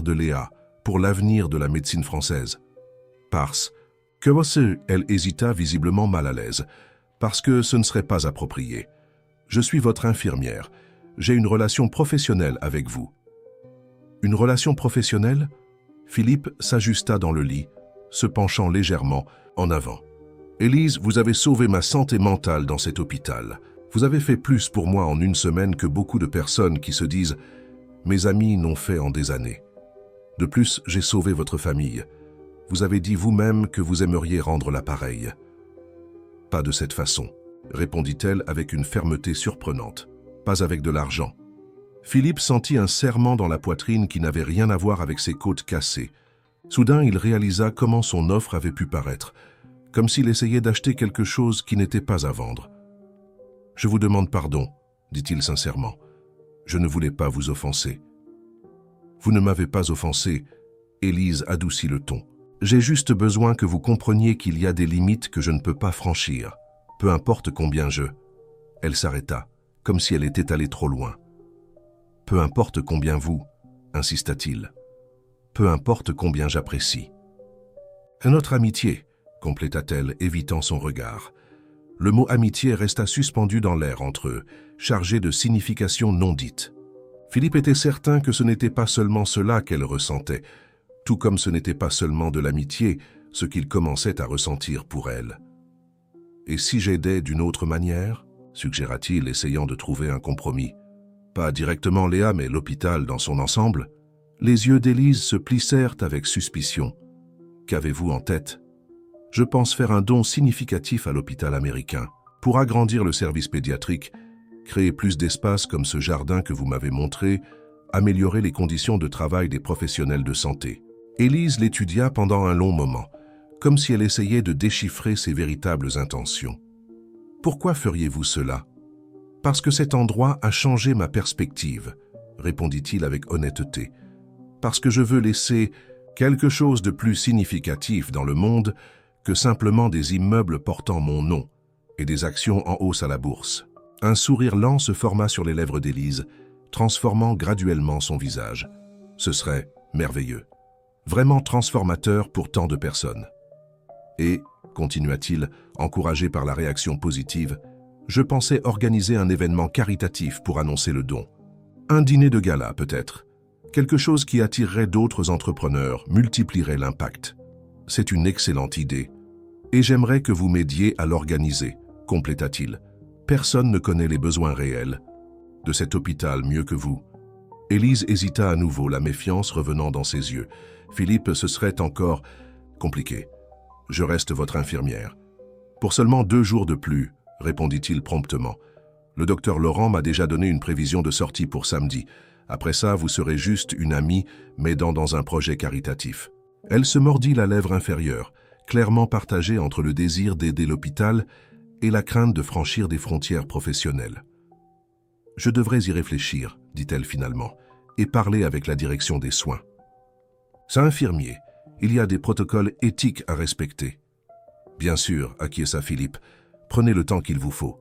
de Léa, pour l'avenir de la médecine française. Parce que elle hésita visiblement mal à l'aise, parce que ce ne serait pas approprié. Je suis votre infirmière. J'ai une relation professionnelle avec vous. Une relation professionnelle? Philippe s'ajusta dans le lit, se penchant légèrement en avant. Élise, vous avez sauvé ma santé mentale dans cet hôpital. Vous avez fait plus pour moi en une semaine que beaucoup de personnes qui se disent « Mes amis n'ont fait en des années ». De plus, j'ai sauvé votre famille. Vous avez dit vous-même que vous aimeriez rendre l'appareil. Pas de cette façon, répondit-elle avec une fermeté surprenante. Pas avec de l'argent. Philippe sentit un serrement dans la poitrine qui n'avait rien à voir avec ses côtes cassées. Soudain, il réalisa comment son offre avait pu paraître, comme s'il essayait d'acheter quelque chose qui n'était pas à vendre. « Je vous demande pardon, » dit-il sincèrement. « Je ne voulais pas vous offenser. » « Vous ne m'avez pas offensé. » Élise adoucit le ton. « J'ai juste besoin que vous compreniez qu'il y a des limites que je ne peux pas franchir, peu importe combien je... » Elle s'arrêta, comme si elle était allée trop loin. « Peu importe combien vous, » insista-t-il. « Peu importe combien j'apprécie. » « Notre amitié, » compléta-t-elle, évitant son regard. Le mot amitié resta suspendu dans l'air entre eux, chargé de significations non dites. Philippe était certain que ce n'était pas seulement cela qu'elle ressentait, tout comme ce n'était pas seulement de l'amitié ce qu'il commençait à ressentir pour elle. « Et si j'aidais d'une autre manière ?» suggéra-t-il, essayant de trouver un compromis. « Pas directement Léa, mais l'hôpital dans son ensemble ?» Les yeux d'Élise se plissèrent avec suspicion. « Qu'avez-vous en tête ?»« Je pense faire un don significatif à l'hôpital américain, pour agrandir le service pédiatrique, créer plus d'espace comme ce jardin que vous m'avez montré, améliorer les conditions de travail des professionnels de santé. » Élise l'étudia pendant un long moment, comme si elle essayait de déchiffrer ses véritables intentions. « Pourquoi feriez-vous cela ?»« Parce que cet endroit a changé ma perspective, » répondit-il avec honnêteté. « Parce que je veux laisser quelque chose de plus significatif dans le monde que simplement des immeubles portant mon nom et des actions en hausse à la bourse. » Un sourire lent se forma sur les lèvres d'Élise, transformant graduellement son visage. Ce serait merveilleux, vraiment transformateur pour tant de personnes. Et, continua-t-il, encouragé par la réaction positive, je pensais organiser un événement caritatif pour annoncer le don. Un dîner de gala, peut-être. Quelque chose qui attirerait d'autres entrepreneurs, multiplierait l'impact. C'est une excellente idée. Et j'aimerais que vous m'aidiez à l'organiser, compléta-t-il. Personne ne connaît les besoins réels de cet hôpital mieux que vous. Élise hésita à nouveau, la méfiance revenant dans ses yeux. Philippe, ce serait encore compliqué. Je reste votre infirmière. Pour seulement 2 jours de plus, répondit-il promptement. Le docteur Laurent m'a déjà donné une prévision de sortie pour samedi. Après ça, vous serez juste une amie m'aidant dans un projet caritatif. Elle se mordit la lèvre inférieure, clairement partagée entre le désir d'aider l'hôpital et la crainte de franchir des frontières professionnelles. « Je devrais y réfléchir, » dit-elle finalement, « et parler avec la direction des soins. »« C'est infirmier, il y a des protocoles éthiques à respecter. »« Bien sûr, » acquiesça Philippe, « prenez le temps qu'il vous faut. »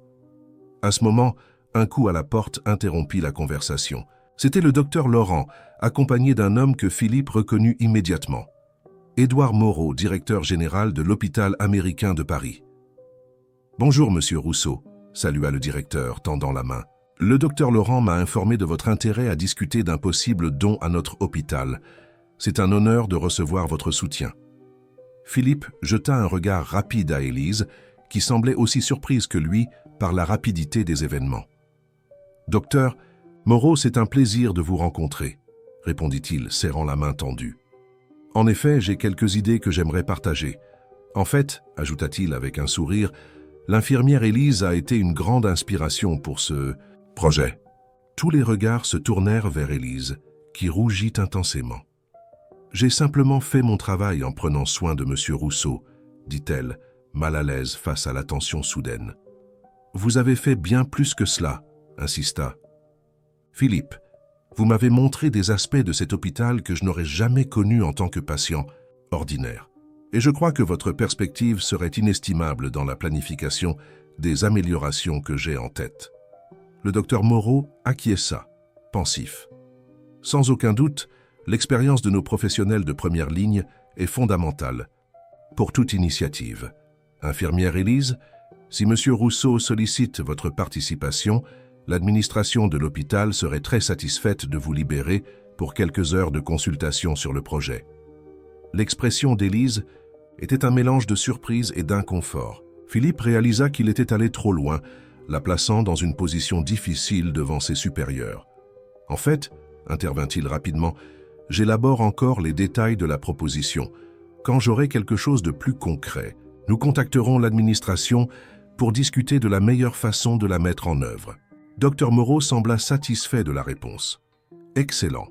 À ce moment, un coup à la porte interrompit la conversation. C'était le docteur Laurent, accompagné d'un homme que Philippe reconnut immédiatement. Édouard Moreau, directeur général de l'hôpital américain de Paris. « Bonjour, monsieur Rousseau », salua le directeur, tendant la main. « Le docteur Laurent m'a informé de votre intérêt à discuter d'un possible don à notre hôpital. C'est un honneur de recevoir votre soutien. » Philippe jeta un regard rapide à Élise, qui semblait aussi surprise que lui par la rapidité des événements. « Docteur, Moreau, c'est un plaisir de vous rencontrer, » répondit-il, serrant la main tendue. « En effet, j'ai quelques idées que j'aimerais partager. En fait, » ajouta-t-il avec un sourire, l'infirmière Élise a été une grande inspiration pour ce projet. Tous les regards se tournèrent vers Élise, qui rougit intensément. « J'ai simplement fait mon travail en prenant soin de monsieur Rousseau, » dit-elle, mal à l'aise face à l'attention soudaine. « Vous avez fait bien plus que cela, » insista. « Philippe, vous m'avez montré des aspects de cet hôpital que je n'aurais jamais connus en tant que patient ordinaire. Et je crois que votre perspective serait inestimable dans la planification des améliorations que j'ai en tête. Le docteur Moreau acquiesça, pensif. Sans aucun doute, l'expérience de nos professionnels de première ligne est fondamentale pour toute initiative. Infirmière Élise, si M. Rousseau sollicite votre participation, l'administration de l'hôpital serait très satisfaite de vous libérer pour quelques heures de consultation sur le projet. L'expression d'Élise était un mélange de surprise et d'inconfort. Philippe réalisa qu'il était allé trop loin, la plaçant dans une position difficile devant ses supérieurs. « En fait, intervint-il rapidement, j'élabore encore les détails de la proposition. Quand j'aurai quelque chose de plus concret, nous contacterons l'administration pour discuter de la meilleure façon de la mettre en œuvre. » Dr Moreau sembla satisfait de la réponse. « Excellent.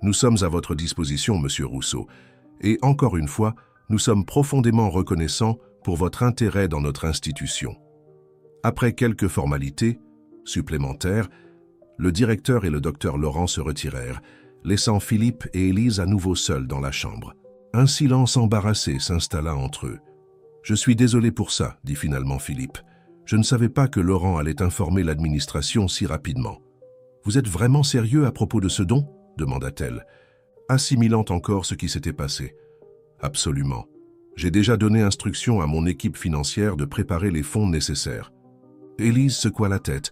Nous sommes à votre disposition, Monsieur Rousseau, et encore une fois, nous sommes profondément reconnaissants pour votre intérêt dans notre institution. » Après quelques formalités supplémentaires, le directeur et le docteur Laurent se retirèrent, laissant Philippe et Élise à nouveau seuls dans la chambre. Un silence embarrassé s'installa entre eux. « Je suis désolé pour ça, » dit finalement Philippe. « Je ne savais pas que Laurent allait informer l'administration si rapidement. »« Vous êtes vraiment sérieux à propos de ce don ?» demanda-t-elle, assimilant encore ce qui s'était passé. « Absolument. J'ai déjà donné instruction à mon équipe financière de préparer les fonds nécessaires. » Élise secoua la tête,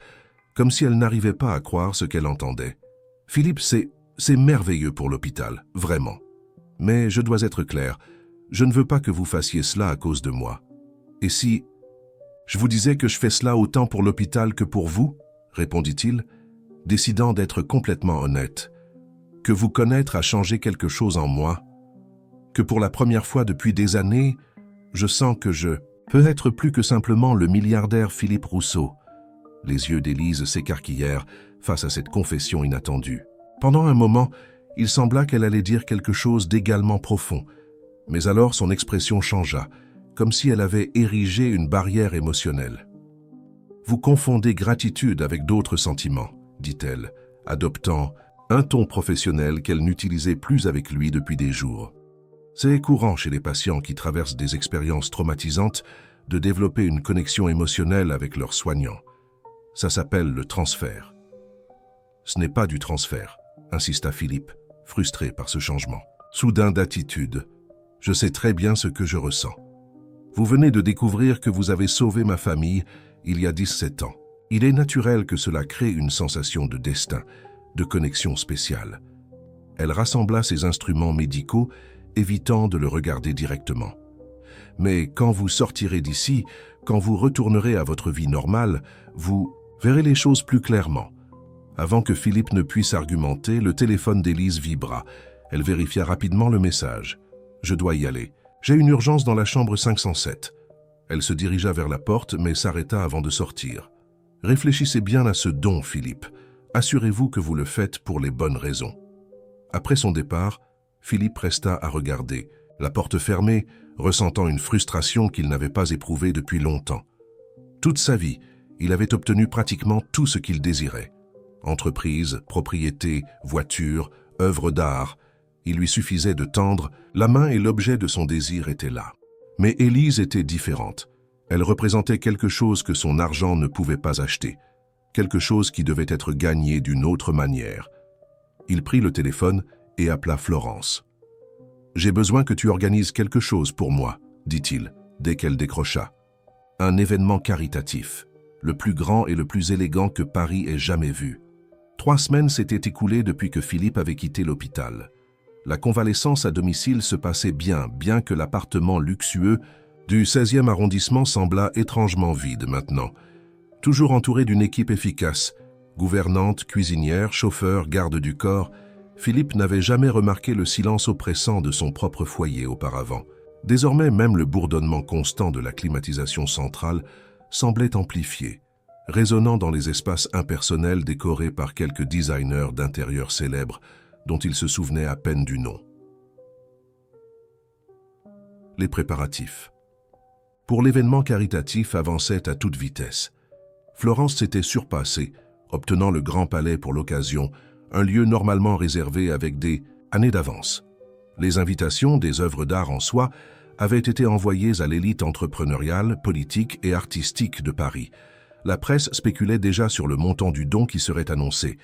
comme si elle n'arrivait pas à croire ce qu'elle entendait. « Philippe, c'est merveilleux pour l'hôpital, vraiment. Mais je dois être clair, je ne veux pas que vous fassiez cela à cause de moi. Et si je vous disais que je fais cela autant pour l'hôpital que pour vous ?» répondit-il, décidant d'être complètement honnête. « Que vous connaître a changé quelque chose en moi, que pour la première fois depuis des années, je sens que je peux être plus que simplement le milliardaire Philippe Rousseau. » Les yeux d'Élise s'écarquillèrent face à cette confession inattendue. Pendant un moment, il sembla qu'elle allait dire quelque chose d'également profond, mais alors son expression changea, comme si elle avait érigé une barrière émotionnelle. « Vous confondez gratitude avec d'autres sentiments, » dit-elle, adoptant un ton professionnel qu'elle n'utilisait plus avec lui depuis des jours. C'est courant chez les patients qui traversent des expériences traumatisantes de développer une connexion émotionnelle avec leurs soignants. Ça s'appelle le transfert. « Ce n'est pas du transfert, » insista Philippe, frustré par ce changement soudain d'attitude. « Je sais très bien ce que je ressens. Vous venez de découvrir que vous avez sauvé ma famille il y a 17 ans. Il est naturel que cela crée une sensation de destin, de connexion spéciale. » Elle rassembla ses instruments médicaux, évitant de le regarder directement. « Mais quand vous sortirez d'ici, quand vous retournerez à votre vie normale, vous verrez les choses plus clairement. » Avant que Philippe ne puisse argumenter, le téléphone d'Élise vibra. Elle vérifia rapidement le message. « Je dois y aller. J'ai une urgence dans la chambre 507. » Elle se dirigea vers la porte, mais s'arrêta avant de sortir. « Réfléchissez bien à ce don, Philippe. Assurez-vous que vous le faites pour les bonnes raisons. » Après son départ, Philippe resta à regarder, la porte fermée, ressentant une frustration qu'il n'avait pas éprouvée depuis longtemps. Toute sa vie, il avait obtenu pratiquement tout ce qu'il désirait. Entreprise, propriété, voiture, œuvre d'art. Il lui suffisait de tendre la main et l'objet de son désir était là. Mais Élise était différente. Elle représentait quelque chose que son argent ne pouvait pas acheter, quelque chose qui devait être gagné d'une autre manière. Il prit le téléphone et appela Florence. « J'ai besoin que tu organises quelque chose pour moi, » dit-il, dès qu'elle décrocha. « Un événement caritatif, le plus grand et le plus élégant que Paris ait jamais vu. » 3 semaines s'étaient écoulées depuis que Philippe avait quitté l'hôpital. La convalescence à domicile se passait bien que l'appartement luxueux du 16e arrondissement semblât étrangement vide maintenant. Toujours entouré d'une équipe efficace, gouvernante, cuisinière, chauffeur, garde du corps, Philippe n'avait jamais remarqué le silence oppressant de son propre foyer auparavant. Désormais, même le bourdonnement constant de la climatisation centrale semblait amplifié, résonnant dans les espaces impersonnels décorés par quelques designers d'intérieur célèbres dont il se souvenait à peine du nom. Les préparatifs. Pour l'événement caritatif avançaient à toute vitesse. Florence s'était surpassée, obtenant le Grand Palais pour l'occasion, un lieu normalement réservé avec des années d'avance. Les invitations des œuvres d'art en soie avaient été envoyées à l'élite entrepreneuriale, politique et artistique de Paris. La presse spéculait déjà sur le montant du don qui serait annoncé.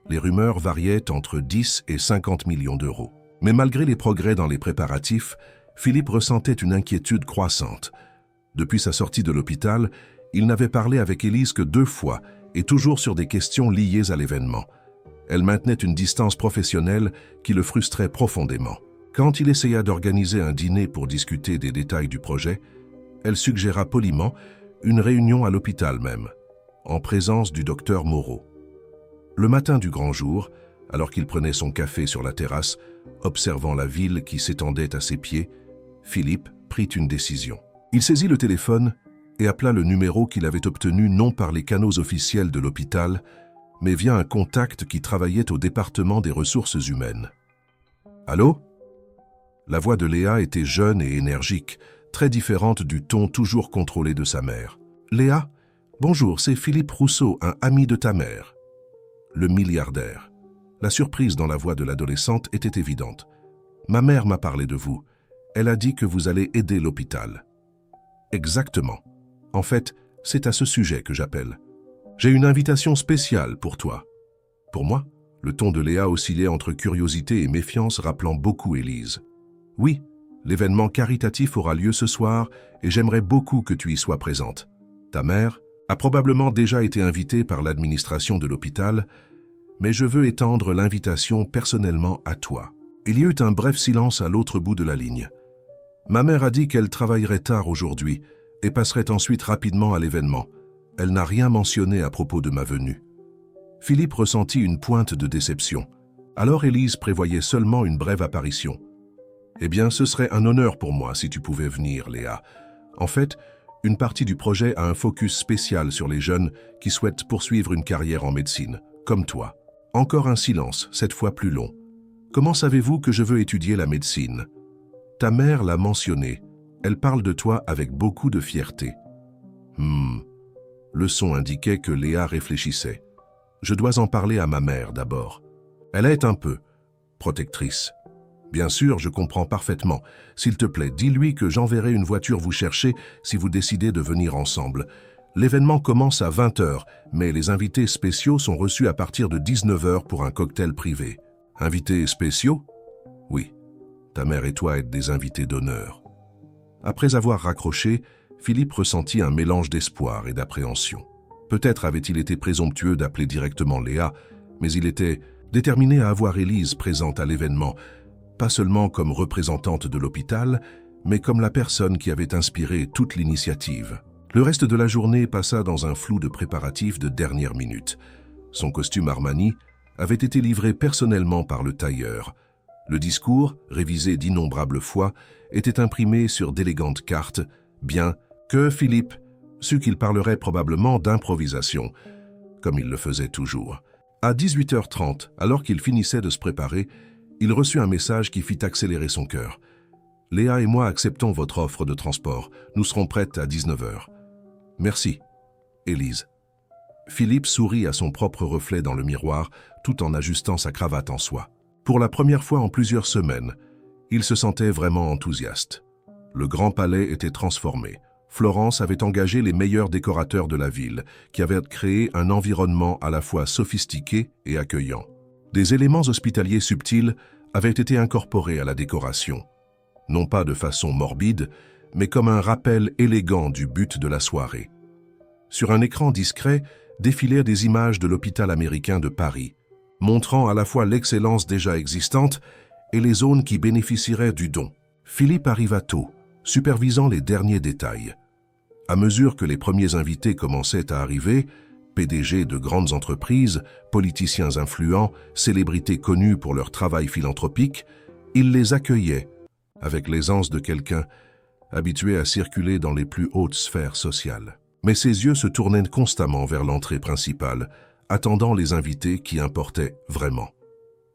Les rumeurs variaient entre 10 et 50 millions d'euros. Mais malgré les progrès dans les préparatifs, Philippe ressentait une inquiétude croissante. Depuis sa sortie de l'hôpital, il n'avait parlé avec Élise que 2 fois, et toujours sur des questions liées à l'événement. Elle maintenait une distance professionnelle qui le frustrait profondément. Quand il essaya d'organiser un dîner pour discuter des détails du projet, elle suggéra poliment une réunion à l'hôpital même, en présence du docteur Moreau. Le matin du grand jour, alors qu'il prenait son café sur la terrasse, observant la ville qui s'étendait à ses pieds, Philippe prit une décision. Il saisit le téléphone et appela le numéro qu'il avait obtenu non par les canaux officiels de l'hôpital, mais via un contact qui travaillait au département des ressources humaines. « Allô ?» La voix de Léa était jeune et énergique, très différente du ton toujours contrôlé de sa mère. « Léa, bonjour, c'est Philippe Rousseau, un ami de ta mère. » Le milliardaire. La surprise dans la voix de l'adolescente était évidente. « Ma mère m'a parlé de vous. Elle a dit que vous allez aider l'hôpital. » « Exactement. En fait, c'est à ce sujet que j'appelle. J'ai une invitation spéciale pour toi. » « Pour moi ?» Le ton de Léa oscillait entre curiosité et méfiance, rappelant beaucoup Élise. « Oui, l'événement caritatif aura lieu ce soir et j'aimerais beaucoup que tu y sois présente. Ta mère a probablement déjà été invitée par l'administration de l'hôpital, mais je veux étendre l'invitation personnellement à toi. » Il y eut un bref silence à l'autre bout de la ligne. Ma mère a dit qu'elle travaillerait tard aujourd'hui et passerait ensuite rapidement à l'événement. Elle n'a rien mentionné à propos de ma venue. Philippe ressentit une pointe de déception. Alors Élise prévoyait seulement une brève apparition. « Eh bien, ce serait un honneur pour moi si tu pouvais venir, Léa. En fait, une partie du projet a un focus spécial sur les jeunes qui souhaitent poursuivre une carrière en médecine, comme toi. » Encore un silence, cette fois plus long. « Comment savez-vous que je veux étudier la médecine ? Ta mère l'a mentionné. Elle parle de toi avec beaucoup de fierté. » Le son indiquait que Léa réfléchissait. « Je dois en parler à ma mère d'abord. Elle est un peu protectrice. Bien sûr, je comprends parfaitement. S'il te plaît, dis-lui que j'enverrai une voiture vous chercher si vous décidez de venir ensemble. L'événement commence à 20h, mais les invités spéciaux sont reçus à partir de 19h pour un cocktail privé. » « Invités spéciaux ? » ?»« Oui. Ta mère et toi êtes des invités d'honneur. » Après avoir raccroché, Philippe ressentit un mélange d'espoir et d'appréhension. Peut-être avait-il été présomptueux d'appeler directement Léa, mais il était déterminé à avoir Élise présente à l'événement, pas seulement comme représentante de l'hôpital, mais comme la personne qui avait inspiré toute l'initiative. Le reste de la journée passa dans un flou de préparatifs de dernière minute. Son costume Armani avait été livré personnellement par le tailleur. Le discours, révisé d'innombrables fois, était imprimé sur d'élégantes cartes, bien que Philippe sut qu'il parlerait probablement d'improvisation, comme il le faisait toujours. À 18h30, alors qu'il finissait de se préparer, il reçut un message qui fit accélérer son cœur. « Léa et moi acceptons votre offre de transport. Nous serons prêtes à 19h. » « Merci, Élise. » Philippe sourit à son propre reflet dans le miroir, tout en ajustant sa cravate en soie. Pour la première fois en plusieurs semaines, il se sentait vraiment enthousiaste. Le Grand Palais était transformé. Florence avait engagé les meilleurs décorateurs de la ville, qui avaient créé un environnement à la fois sophistiqué et accueillant. Des éléments hospitaliers subtils avaient été incorporés à la décoration. Non pas de façon morbide, mais comme un rappel élégant du but de la soirée. Sur un écran discret, défilèrent des images de l'hôpital américain de Paris, montrant à la fois l'excellence déjà existante et les zones qui bénéficieraient du don. Philippe arriva tôt, supervisant les derniers détails. À mesure que les premiers invités commençaient à arriver, PDG de grandes entreprises, politiciens influents, célébrités connues pour leur travail philanthropique, il les accueillait avec l'aisance de quelqu'un habitué à circuler dans les plus hautes sphères sociales. Mais ses yeux se tournaient constamment vers l'entrée principale, attendant les invités qui importaient vraiment.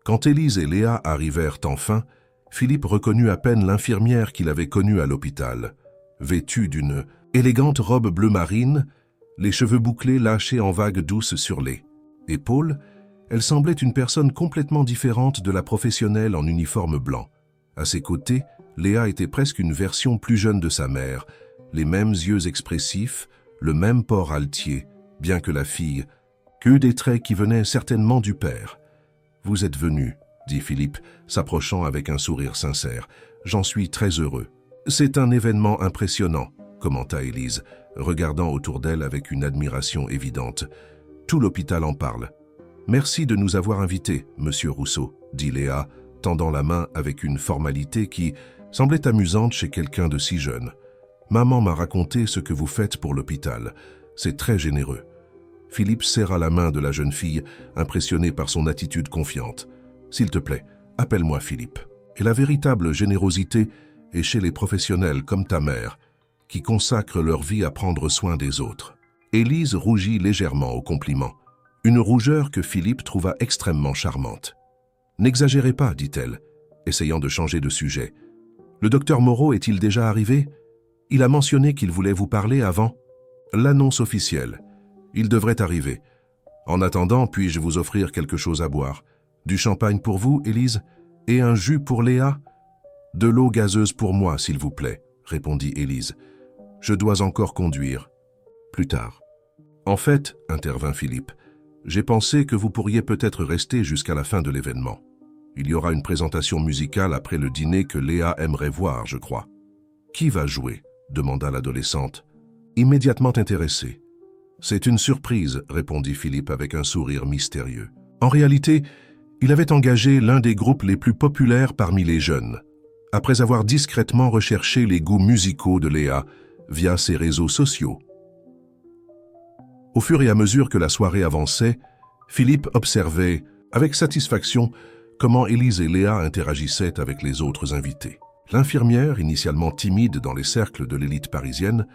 Quand Élise et Léa arrivèrent enfin, Philippe reconnut à peine l'infirmière qu'il avait connue à l'hôpital, vêtue d'une élégante robe bleu marine, les cheveux bouclés lâchés en vagues douces sur les épaules. Elle semblait une personne complètement différente de la professionnelle en uniforme blanc. À ses côtés, Léa était presque une version plus jeune de sa mère, les mêmes yeux expressifs, le même port altier, bien que la fille, que des traits qui venaient certainement du père. « Vous êtes venu, » dit Philippe, s'approchant avec un sourire sincère. « J'en suis très heureux. »« C'est un événement impressionnant, » commenta Élise, regardant autour d'elle avec une admiration évidente. « Tout l'hôpital en parle. »« Merci de nous avoir invités, monsieur Rousseau, » dit Léa, tendant la main avec une formalité qui semblait amusante chez quelqu'un de si jeune. « Maman m'a raconté ce que vous faites pour l'hôpital. C'est très généreux. » Philippe serra la main de la jeune fille, impressionné par son attitude confiante. « S'il te plaît, appelle-moi Philippe. » Et la véritable générosité est chez les professionnels comme ta mère, qui consacrent leur vie à prendre soin des autres. Élise rougit légèrement au compliment, une rougeur que Philippe trouva extrêmement charmante. « N'exagérez pas, dit-elle, essayant de changer de sujet. Le docteur Moreau est-il déjà arrivé? Il a mentionné qu'il voulait vous parler avant. L'annonce officielle. Il devrait arriver. En attendant, puis-je vous offrir quelque chose à boire? Du champagne pour vous, Élise? Et un jus pour Léa? De l'eau gazeuse pour moi, s'il vous plaît, répondit Élise. Je dois encore conduire. Plus tard. En fait, intervint Philippe, j'ai pensé que vous pourriez peut-être rester jusqu'à la fin de l'événement. Il y aura une présentation musicale après le dîner que Léa aimerait voir, je crois. Qui va jouer? Demanda l'adolescente, immédiatement intéressée. C'est une surprise, répondit Philippe avec un sourire mystérieux. En réalité, il avait engagé l'un des groupes les plus populaires parmi les jeunes, après avoir discrètement recherché les goûts musicaux de Léa via ses réseaux sociaux. Au fur et à mesure que la soirée avançait, Philippe observait, avec satisfaction, comment Élise et Léa interagissaient avec les autres invités. L'infirmière, initialement timide dans les cercles de l'élite parisienne,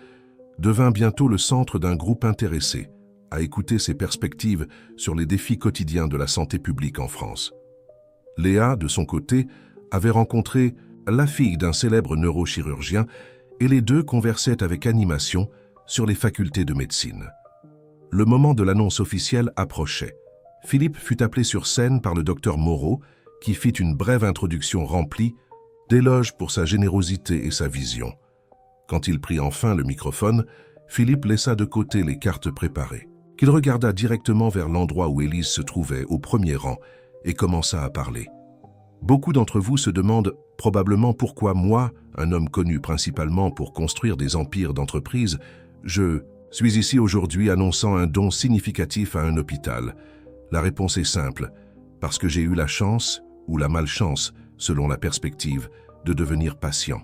devint bientôt le centre d'un groupe intéressé à écouter ses perspectives sur les défis quotidiens de la santé publique en France. Léa, de son côté, avait rencontré la fille d'un célèbre neurochirurgien et les deux conversaient avec animation sur les facultés de médecine. Le moment de l'annonce officielle approchait. Philippe fut appelé sur scène par le docteur Moreau, qui fit une brève introduction remplie d'éloges pour sa générosité et sa vision. Quand il prit enfin le microphone, Philippe laissa de côté les cartes préparées, qu'il regarda directement vers l'endroit où Élise se trouvait, au premier rang, et commença à parler. Beaucoup d'entre vous se demandent probablement pourquoi moi, un homme connu principalement pour construire des empires d'entreprise, je suis ici aujourd'hui annonçant un don significatif à un hôpital. La réponse est simple, parce que j'ai eu la chance, ou la malchance, selon la perspective, de devenir patient.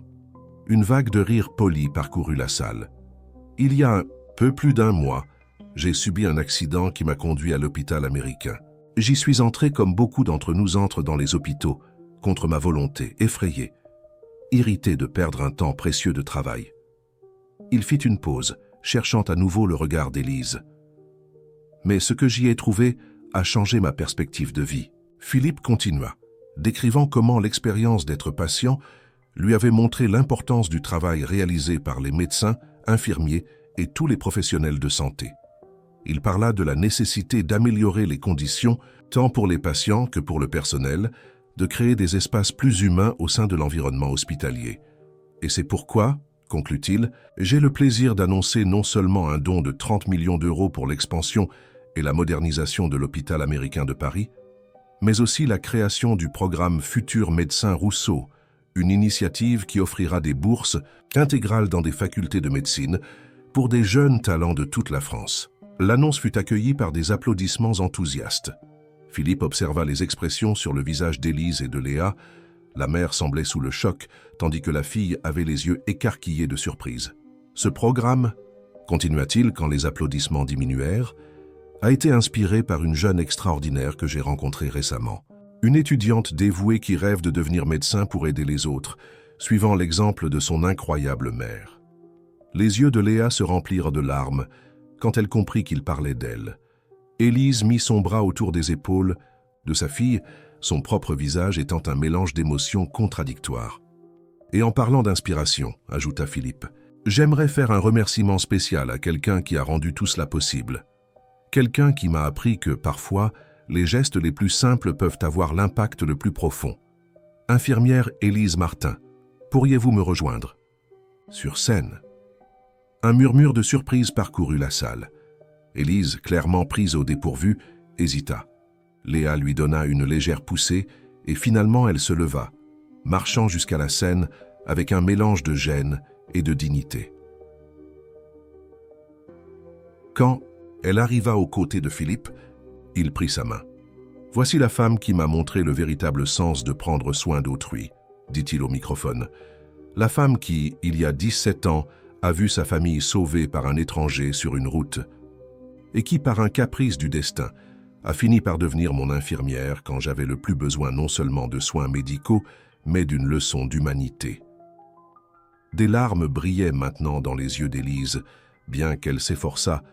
Une vague de rire poli parcourut la salle. Il y a un peu plus d'un mois, j'ai subi un accident qui m'a conduit à l'hôpital américain. J'y suis entré comme beaucoup d'entre nous entrent dans les hôpitaux, contre ma volonté, effrayé, irrité de perdre un temps précieux de travail. Il fit une pause, cherchant à nouveau le regard d'Élise. Mais ce que j'y ai trouvé a changé ma perspective de vie. Philippe continua, décrivant comment l'expérience d'être patient lui avait montré l'importance du travail réalisé par les médecins, infirmiers et tous les professionnels de santé. Il parla de la nécessité d'améliorer les conditions, tant pour les patients que pour le personnel, de créer des espaces plus humains au sein de l'environnement hospitalier. Et c'est pourquoi, conclut-il, j'ai le plaisir d'annoncer non seulement un don de 30 millions d'euros pour l'expansion et la modernisation de l'hôpital américain de Paris, mais aussi la création du programme Futur Médecin Rousseau, une initiative qui offrira des bourses intégrales dans des facultés de médecine pour des jeunes talents de toute la France. L'annonce fut accueillie par des applaudissements enthousiastes. Philippe observa les expressions sur le visage d'Élise et de Léa. La mère semblait sous le choc, tandis que la fille avait les yeux écarquillés de surprise. Ce programme, continua-t-il quand les applaudissements diminuèrent, a été inspiré par une jeune extraordinaire que j'ai rencontrée récemment. Une étudiante dévouée qui rêve de devenir médecin pour aider les autres, suivant l'exemple de son incroyable mère. Les yeux de Léa se remplirent de larmes quand elle comprit qu'il parlait d'elle. Élise mit son bras autour des épaules de sa fille, son propre visage étant un mélange d'émotions contradictoires. Et en parlant d'inspiration, ajouta Philippe, j'aimerais faire un remerciement spécial à quelqu'un qui a rendu tout cela possible. Quelqu'un qui m'a appris que, parfois, les gestes les plus simples peuvent avoir l'impact le plus profond. Infirmière Élise Martin, Pourriez-vous me rejoindre » Sur scène. Un murmure de surprise parcourut la salle. Élise, clairement prise au dépourvu, hésita. Léa lui donna une légère poussée et finalement elle se leva, marchant jusqu'à la scène avec un mélange de gêne et de dignité. Quand elle arriva aux côtés de Philippe, il prit sa main. « Voici la femme qui m'a montré le véritable sens de prendre soin d'autrui », dit-il au microphone. La femme qui, il y a 17 ans, a vu sa famille sauvée par un étranger sur une route et qui, par un caprice du destin, a fini par devenir mon infirmière quand j'avais le plus besoin non seulement de soins médicaux, mais d'une leçon d'humanité. Des larmes brillaient maintenant dans les yeux d'Élise, bien qu'elle s'efforçât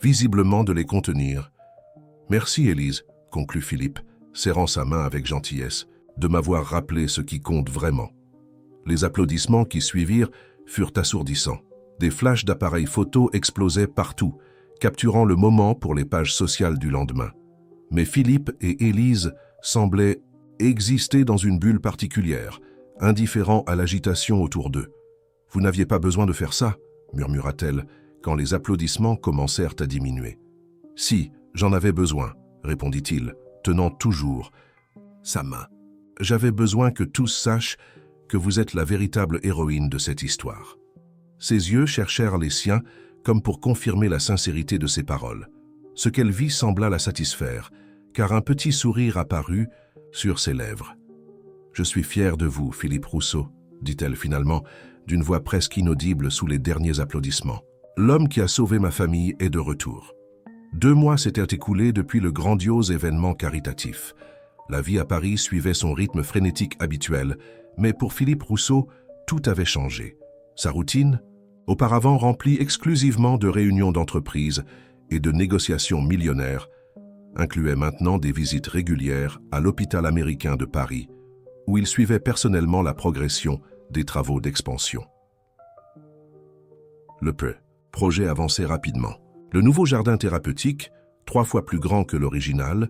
visiblement de les contenir. « Merci, Élise, » conclut Philippe, serrant sa main avec gentillesse, « de m'avoir rappelé ce qui compte vraiment. » Les applaudissements qui suivirent furent assourdissants. Des flashs d'appareils photo explosaient partout, capturant le moment pour les pages sociales du lendemain. Mais Philippe et Élise semblaient exister dans une bulle particulière, indifférents à l'agitation autour d'eux. « Vous n'aviez pas besoin de faire ça » murmura-t-elle, quand les applaudissements commencèrent à diminuer. « Si, j'en avais besoin », répondit-il, tenant toujours sa main. « J'avais besoin que tous sachent que vous êtes la véritable héroïne de cette histoire. » Ses yeux cherchèrent les siens comme pour confirmer la sincérité de ses paroles. Ce qu'elle vit sembla la satisfaire, car un petit sourire apparut sur ses lèvres. « Je suis fière de vous, Philippe Rousseau », dit-elle finalement, d'une voix presque inaudible sous les derniers applaudissements. « L'homme qui a sauvé ma famille est de retour. » 2 mois s'étaient écoulés depuis le grandiose événement caritatif. La vie à Paris suivait son rythme frénétique habituel, mais pour Philippe Rousseau, tout avait changé. Sa routine, auparavant remplie exclusivement de réunions d'entreprise et de négociations millionnaires, incluait maintenant des visites régulières à l'hôpital américain de Paris, où il suivait personnellement la progression des travaux d'expansion. Le projet avançait rapidement. Le nouveau jardin thérapeutique, 3 fois plus grand que l'original,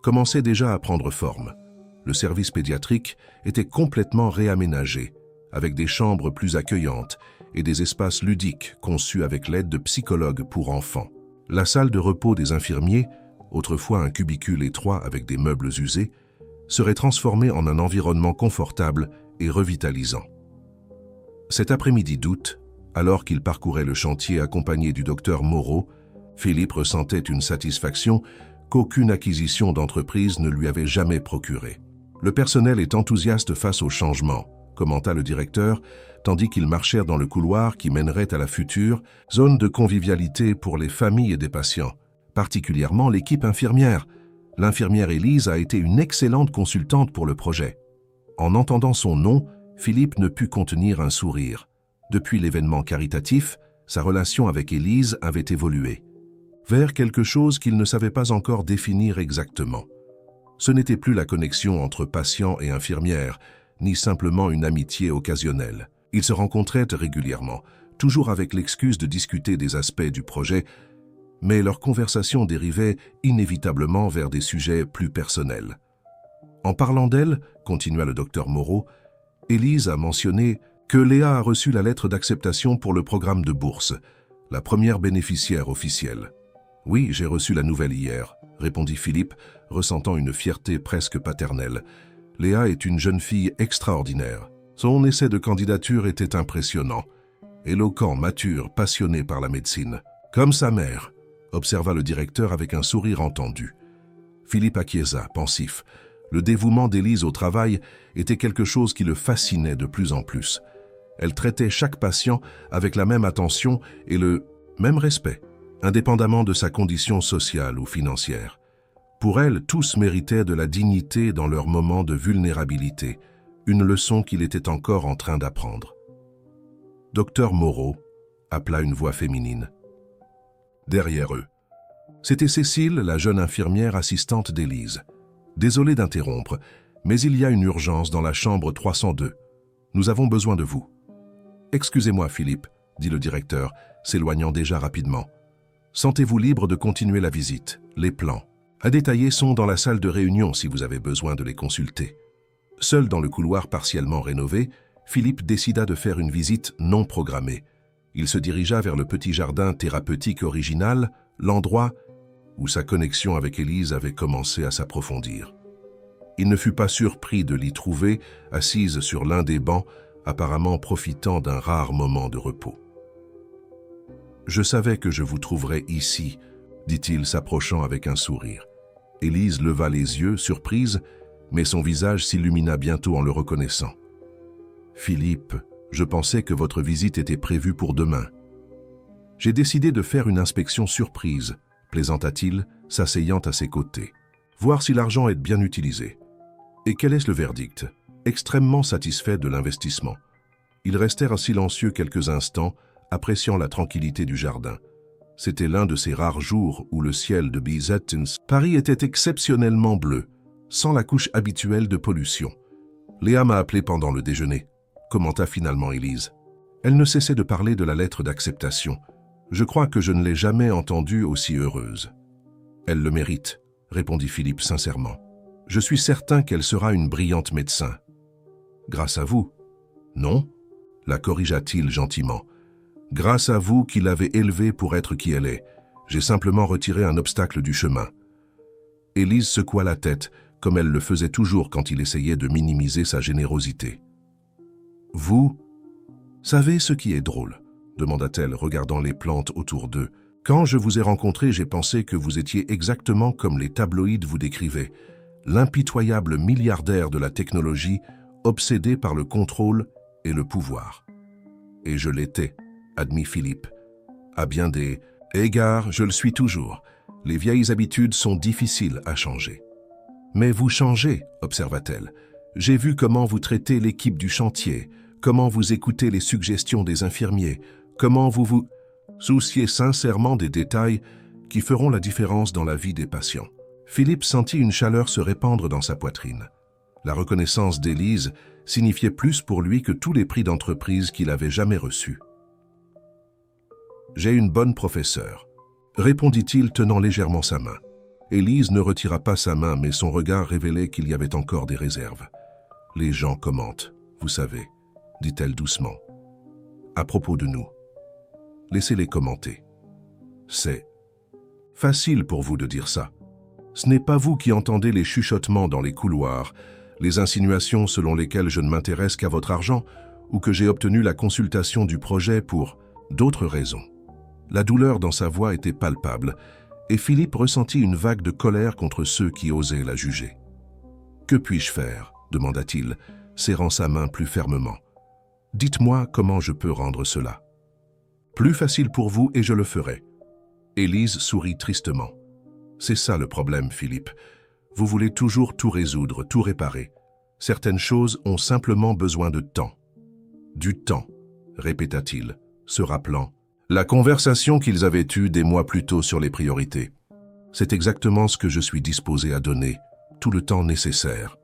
commençait déjà à prendre forme. Le service pédiatrique était complètement réaménagé, avec des chambres plus accueillantes et des espaces ludiques conçus avec l'aide de psychologues pour enfants. La salle de repos des infirmiers, autrefois un cubicule étroit avec des meubles usés, serait transformée en un environnement confortable et revitalisant. Cet après-midi d'août, alors qu'il parcourait le chantier accompagné du docteur Moreau, Philippe ressentait une satisfaction qu'aucune acquisition d'entreprise ne lui avait jamais procurée. « Le personnel est enthousiaste face au changement », commenta le directeur, tandis qu'ils marchèrent dans le couloir qui mènerait à la future zone de convivialité pour les familles des patients, particulièrement l'équipe infirmière. L'infirmière Élise a été une excellente consultante pour le projet. En entendant son nom, Philippe ne put contenir un sourire. Depuis l'événement caritatif, sa relation avec Élise avait évolué vers quelque chose qu'il ne savait pas encore définir exactement. Ce n'était plus la connexion entre patients et infirmières, ni simplement une amitié occasionnelle. Ils se rencontraient régulièrement, toujours avec l'excuse de discuter des aspects du projet, mais leur conversation dérivait inévitablement vers des sujets plus personnels. En parlant d'elle, continua le docteur Moreau, Élise a mentionné que Léa a reçu la lettre d'acceptation pour le programme de bourse, la première bénéficiaire officielle. « Oui, j'ai reçu la nouvelle hier », répondit Philippe, ressentant une fierté presque paternelle. « Léa est une jeune fille extraordinaire. Son essai de candidature était impressionnant. Éloquent, mature, passionné par la médecine. Comme sa mère », observa le directeur avec un sourire entendu. Philippe acquiesça, pensif. Le dévouement d'Élise au travail était quelque chose qui le fascinait de plus en plus. Elle traitait chaque patient avec la même attention et le même respect, indépendamment de sa condition sociale ou financière. Pour elle, tous méritaient de la dignité dans leurs moments de vulnérabilité, une leçon qu'il était encore en train d'apprendre. Docteur Moreau appela une voix féminine. Derrière eux, c'était Cécile, la jeune infirmière assistante d'Élise. « Désolé d'interrompre, mais il y a une urgence dans la chambre 302. Nous avons besoin de vous. » « Excusez-moi, Philippe, » dit le directeur, s'éloignant déjà rapidement. « Sentez-vous libre de continuer la visite. Les plans à détailler sont dans la salle de réunion si vous avez besoin de les consulter. » Seul dans le couloir partiellement rénové, Philippe et Élise Philippe décida de faire une visite non programmée. Il se dirigea vers le petit jardin thérapeutique original, l'endroit où sa connexion avec Élise avait commencé à s'approfondir. Il ne fut pas surpris de l'y trouver, assise sur l'un des bancs, apparemment profitant d'un rare moment de repos. « Je savais que je vous trouverais ici », dit-il s'approchant avec un sourire. Élise leva les yeux, surprise, mais son visage s'illumina bientôt en le reconnaissant. « Philippe, je pensais que votre visite était prévue pour demain. J'ai décidé de faire une inspection surprise, plaisanta-t-il, s'asseyant à ses côtés. Voir si l'argent est bien utilisé. Et quel est le verdict? Extrêmement satisfait de l'investissement. Ils restèrent silencieux quelques instants, appréciant la tranquillité du jardin. C'était l'un de ces rares jours où le ciel de Bizettens, Paris était exceptionnellement bleu, sans la couche habituelle de pollution. Léa m'a appelé pendant le déjeuner, commenta finalement Élise. Elle ne cessait de parler de la lettre d'acceptation. Je crois que je ne l'ai jamais entendue aussi heureuse. Elle le mérite, répondit Philippe sincèrement. Je suis certain qu'elle sera une brillante médecin. Grâce à vous? Non? La corrigea-t-il gentiment. Grâce à vous qui l'avez élevée pour être qui elle est. J'ai simplement retiré un obstacle du chemin. Élise secoua la tête, comme elle le faisait toujours quand il essayait de minimiser sa générosité. Vous savez ce qui est drôle? Demanda-t-elle, regardant les plantes autour d'eux. Quand je vous ai rencontré, j'ai pensé que vous étiez exactement comme les tabloïds vous décrivaient, l'impitoyable milliardaire de la technologie, obsédé par le contrôle et le pouvoir. Et je l'étais, admit Philippe. À bien des égards, je le suis toujours. Les vieilles habitudes sont difficiles à changer. Mais vous changez, observa-t-elle. J'ai vu comment vous traitez l'équipe du chantier, comment vous écoutez les suggestions des infirmiers, comment vous vous souciez sincèrement des détails qui feront la différence dans la vie des patients. Philippe sentit une chaleur se répandre dans sa poitrine. La reconnaissance d'Élise signifiait plus pour lui que tous les prix d'entreprise qu'il avait jamais reçus. « J'ai une bonne professeure », répondit-il tenant légèrement sa main. Élise ne retira pas sa main, mais son regard révélait qu'il y avait encore des réserves. « Les gens commentent, vous savez », dit-elle doucement. « À propos de nous. Laissez-les commenter. C'est facile pour vous de dire ça. Ce n'est pas vous qui entendez les chuchotements dans les couloirs, les insinuations selon lesquelles je ne m'intéresse qu'à votre argent ou que j'ai obtenu la consultation du projet pour d'autres raisons. » La douleur dans sa voix était palpable, et Philippe ressentit une vague de colère contre ceux qui osaient la juger. « Que puis-je faire » demanda-t-il, serrant sa main plus fermement. « Dites-moi comment je peux rendre cela. »« Plus facile pour vous et je le ferai. » Élise sourit tristement. « C'est ça le problème, Philippe. Vous voulez toujours tout résoudre, tout réparer. Certaines choses ont simplement besoin de temps. »« Du temps » répéta-t-il, se rappelant la conversation qu'ils avaient eue des mois plus tôt sur les priorités. C'est exactement ce que je suis disposé à donner, tout le temps nécessaire.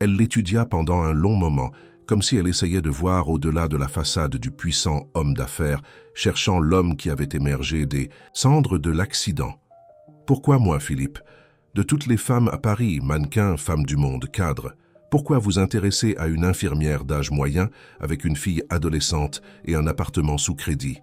Elle l'étudia pendant un long moment, comme si elle essayait de voir au-delà de la façade du puissant homme d'affaires, cherchant l'homme qui avait émergé des cendres de l'accident. Pourquoi moi, Philippe? De toutes les femmes à Paris, mannequins, femmes du monde, cadres, pourquoi vous intéresser à une infirmière d'âge moyen avec une fille adolescente et un appartement sous crédit?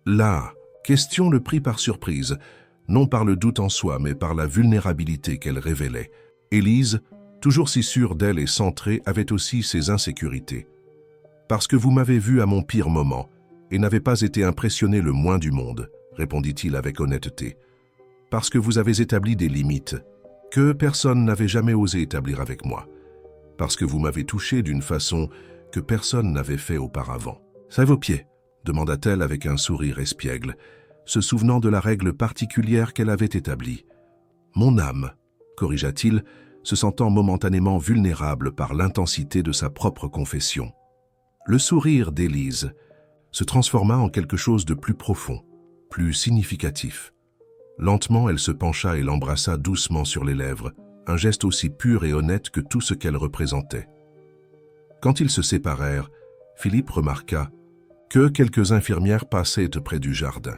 La question le prit par surprise, non par le doute en soi, mais par la vulnérabilité qu'elle révélait. Élise, toujours si sûre d'elle et centrée, avait aussi ses insécurités. « Parce que vous m'avez vu à mon pire moment et n'avez pas été impressionné le moins du monde, » répondit-il avec honnêteté. « Parce que vous avez établi des limites que personne n'avait jamais osé établir avec moi. Parce que vous m'avez touché d'une façon que personne n'avait fait auparavant. »« C'est à vos pieds ?» demanda-t-elle avec un sourire espiègle, se souvenant de la règle particulière qu'elle avait établie. « Mon âme », corrigea-t-il, se sentant momentanément vulnérable par l'intensité de sa propre confession. Le sourire d'Élise se transforma en quelque chose de plus profond, plus significatif. Lentement, elle se pencha et l'embrassa doucement sur les lèvres, un geste aussi pur et honnête que tout ce qu'elle représentait. Quand ils se séparèrent, Philippe remarqua que quelques infirmières passaient près du jardin,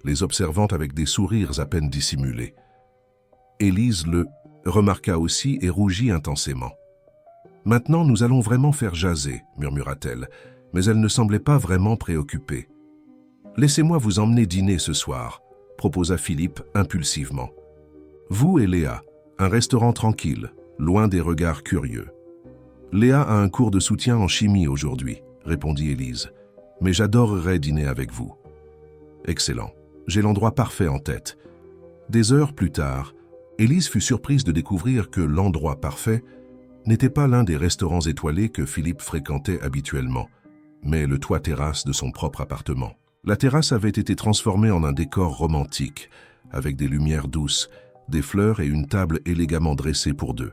les observant avec des sourires à peine dissimulés. Élise le remarqua aussi et rougit intensément. Maintenant, nous allons vraiment faire jaser, murmura-t-elle, mais elle ne semblait pas vraiment préoccupée. Laissez-moi vous emmener dîner ce soir, proposa Philippe impulsivement. Vous et Léa, un restaurant tranquille, loin des regards curieux. Léa a un cours de soutien en chimie aujourd'hui, répondit Élise, mais j'adorerais dîner avec vous. Excellent, j'ai l'endroit parfait en tête. Des heures plus tard, Élise fut surprise de découvrir que l'endroit parfait n'était pas l'un des restaurants étoilés que Philippe fréquentait habituellement, mais le toit-terrasse de son propre appartement. La terrasse avait été transformée en un décor romantique, avec des lumières douces, des fleurs et une table élégamment dressée pour deux.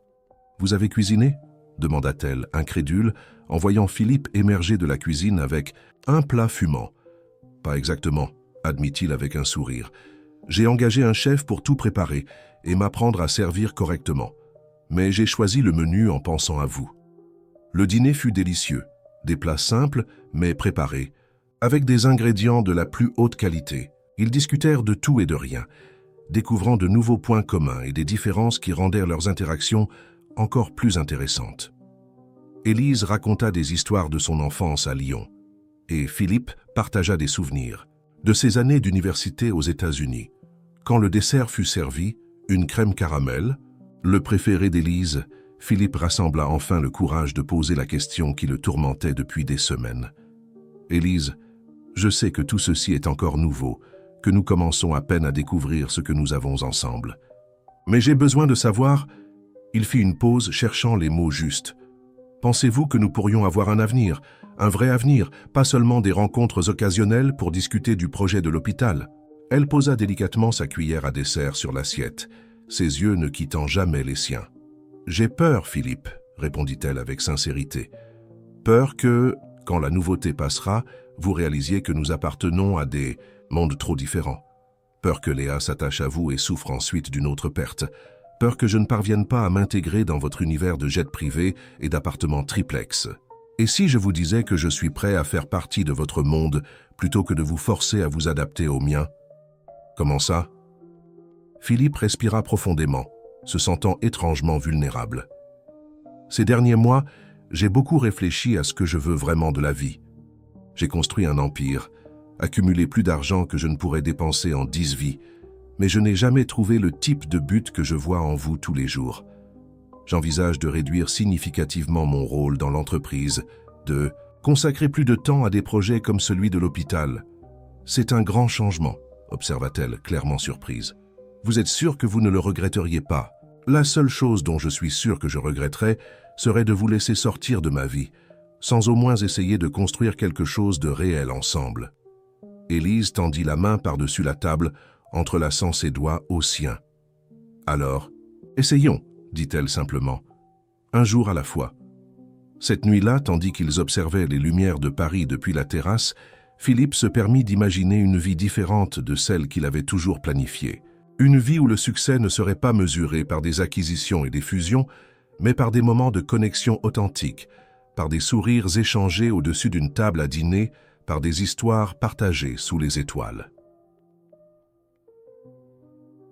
« Vous avez cuisiné ?» demanda-t-elle, incrédule, en voyant Philippe émerger de la cuisine avec un plat fumant. « Pas exactement, » admit-il avec un sourire. « J'ai engagé un chef pour tout préparer et m'apprendre à servir correctement. Mais j'ai choisi le menu en pensant à vous. » Le dîner fut délicieux, des plats simples mais préparés, avec des ingrédients de la plus haute qualité. Ils discutèrent de tout et de rien, découvrant de nouveaux points communs et des différences qui rendèrent leurs interactions encore plus intéressantes. Élise raconta des histoires de son enfance à Lyon, et Philippe partagea des souvenirs de ses années d'université aux États-Unis. Quand le dessert fut servi, une crème caramel, le préféré d'Élise, Philippe rassembla enfin le courage de poser la question qui le tourmentait depuis des semaines. « Élise, je sais que tout ceci est encore nouveau, que nous commençons à peine à découvrir ce que nous avons ensemble. Mais j'ai besoin de savoir... » Il fit une pause, cherchant les mots justes. « Pensez-vous que nous pourrions avoir un avenir, un vrai avenir, pas seulement des rencontres occasionnelles pour discuter du projet de l'hôpital ?» Elle posa délicatement sa cuillère à dessert sur l'assiette, ses yeux ne quittant jamais les siens. « J'ai peur, Philippe, » répondit-elle avec sincérité. « Peur que, quand la nouveauté passera, vous réalisiez que nous appartenons à des mondes trop différents. Peur que Léa s'attache à vous et souffre ensuite d'une autre perte. Peur que je ne parvienne pas à m'intégrer dans votre univers de jet privé et d'appartements triplex. Et si je vous disais que je suis prêt à faire partie de votre monde plutôt que de vous forcer à vous adapter au mien? » « Comment ça ?» Philippe respira profondément, se sentant étrangement vulnérable. « Ces derniers mois, j'ai beaucoup réfléchi à ce que je veux vraiment de la vie. J'ai construit un empire, accumulé plus d'argent que je ne pourrais dépenser en 10 vies, mais je n'ai jamais trouvé le type de but que je vois en vous tous les jours. J'envisage de réduire significativement mon rôle dans l'entreprise, de consacrer plus de temps à des projets comme celui de l'hôpital. C'est un grand changement, observa-t-elle, clairement surprise. Vous êtes sûr que vous ne le regretteriez pas? La seule chose dont je suis sûr que je regretterais serait de vous laisser sortir de ma vie, sans au moins essayer de construire quelque chose de réel ensemble. Élise tendit la main par-dessus la table, entrelaçant ses doigts aux siens. « Alors, essayons, » dit-elle simplement, « un jour à la fois. » Cette nuit-là, tandis qu'ils observaient les lumières de Paris depuis la terrasse, Philippe se permit d'imaginer une vie différente de celle qu'il avait toujours planifiée. Une vie où le succès ne serait pas mesuré par des acquisitions et des fusions, mais par des moments de connexion authentique, par des sourires échangés au-dessus d'une table à dîner, par des histoires partagées sous les étoiles.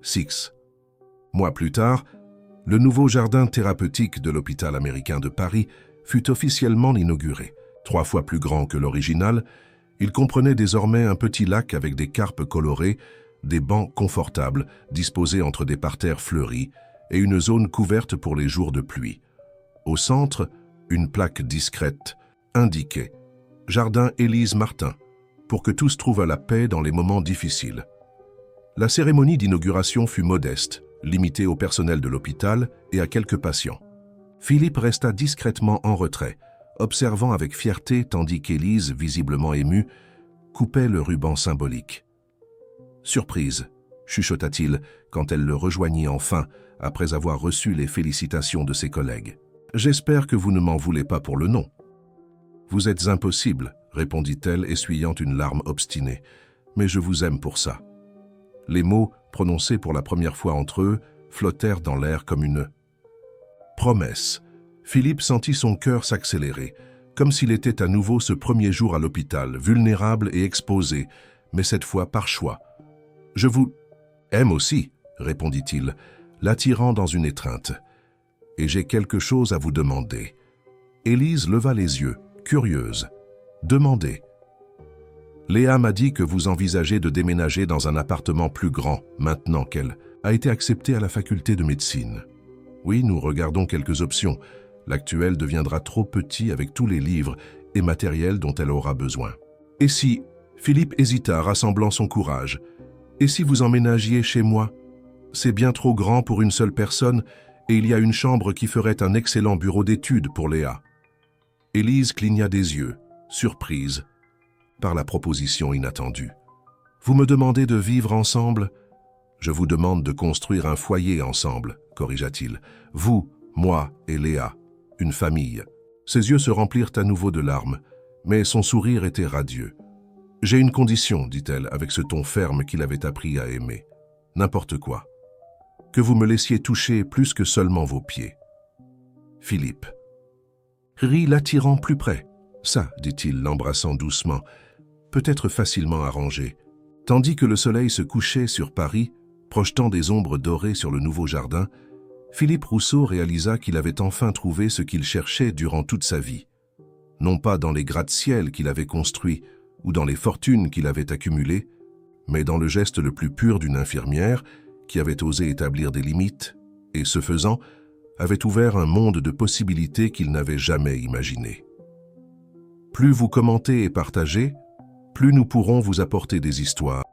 6. Mois plus tard, le nouveau jardin thérapeutique de l'hôpital américain de Paris fut officiellement inauguré. 3 fois plus grand que l'original, il comprenait désormais un petit lac avec des carpes colorées, des bancs confortables disposés entre des parterres fleuris et une zone couverte pour les jours de pluie. Au centre, une plaque discrète indiquait « Jardin Élise Martin » pour que tous trouvent la paix dans les moments difficiles. La cérémonie d'inauguration fut modeste, limitée au personnel de l'hôpital et à quelques patients. Philippe resta discrètement en retrait, observant avec fierté tandis qu'Élise, visiblement émue, coupait le ruban symbolique. « Surprise !» chuchota-t-il quand elle le rejoignit enfin, après avoir reçu les félicitations de ses collègues. « J'espère que vous ne m'en voulez pas pour le nom. »« Vous êtes impossible, » répondit-elle, essuyant une larme obstinée, « mais je vous aime pour ça. » Les mots, prononcés pour la première fois entre eux, flottèrent dans l'air comme une promesse. Philippe sentit son cœur s'accélérer, comme s'il était à nouveau ce premier jour à l'hôpital, vulnérable et exposé, mais cette fois par choix. « Je vous aime aussi, » répondit-il, l'attirant dans une étreinte. et j'ai quelque chose à vous demander. » Élise leva les yeux, curieuse. « Demandez. » »« Léa m'a dit que vous envisagez de déménager dans un appartement plus grand, maintenant qu'elle a été acceptée à la faculté de médecine. Oui, nous regardons quelques options. L'actuel deviendra trop petit avec tous les livres et matériels dont elle aura besoin. Et si, Philippe hésita, rassemblant son courage, et si vous emménagiez chez moi? C'est bien trop grand pour une seule personne et il y a une chambre qui ferait un excellent bureau d'études pour Léa. Élise cligna des yeux, surprise par la proposition inattendue. Vous me demandez de vivre ensemble? Je vous demande de construire un foyer ensemble, corrigea-t-il. Vous, moi et Léa, une famille. Ses yeux se remplirent à nouveau de larmes, mais son sourire était radieux. J'ai une condition, dit-elle avec ce ton ferme qu'il avait appris à aimer. N'importe quoi. Que vous me laissiez toucher plus que seulement vos pieds. Philippe rit, l'attirant plus près. Ça, dit-il, l'embrassant doucement, peut être facilement arrangé. Tandis que le soleil se couchait sur Paris, projetant des ombres dorées sur le nouveau jardin, Philippe Rousseau réalisa qu'il avait enfin trouvé ce qu'il cherchait durant toute sa vie. Non pas dans les gratte-ciel qu'il avait construits ou dans les fortunes qu'il avait accumulées, mais dans le geste le plus pur d'une infirmière qui avait osé établir des limites et, ce faisant, avait ouvert un monde de possibilités qu'il n'avait jamais imaginé. Plus vous commentez et partagez, plus nous pourrons vous apporter des histoires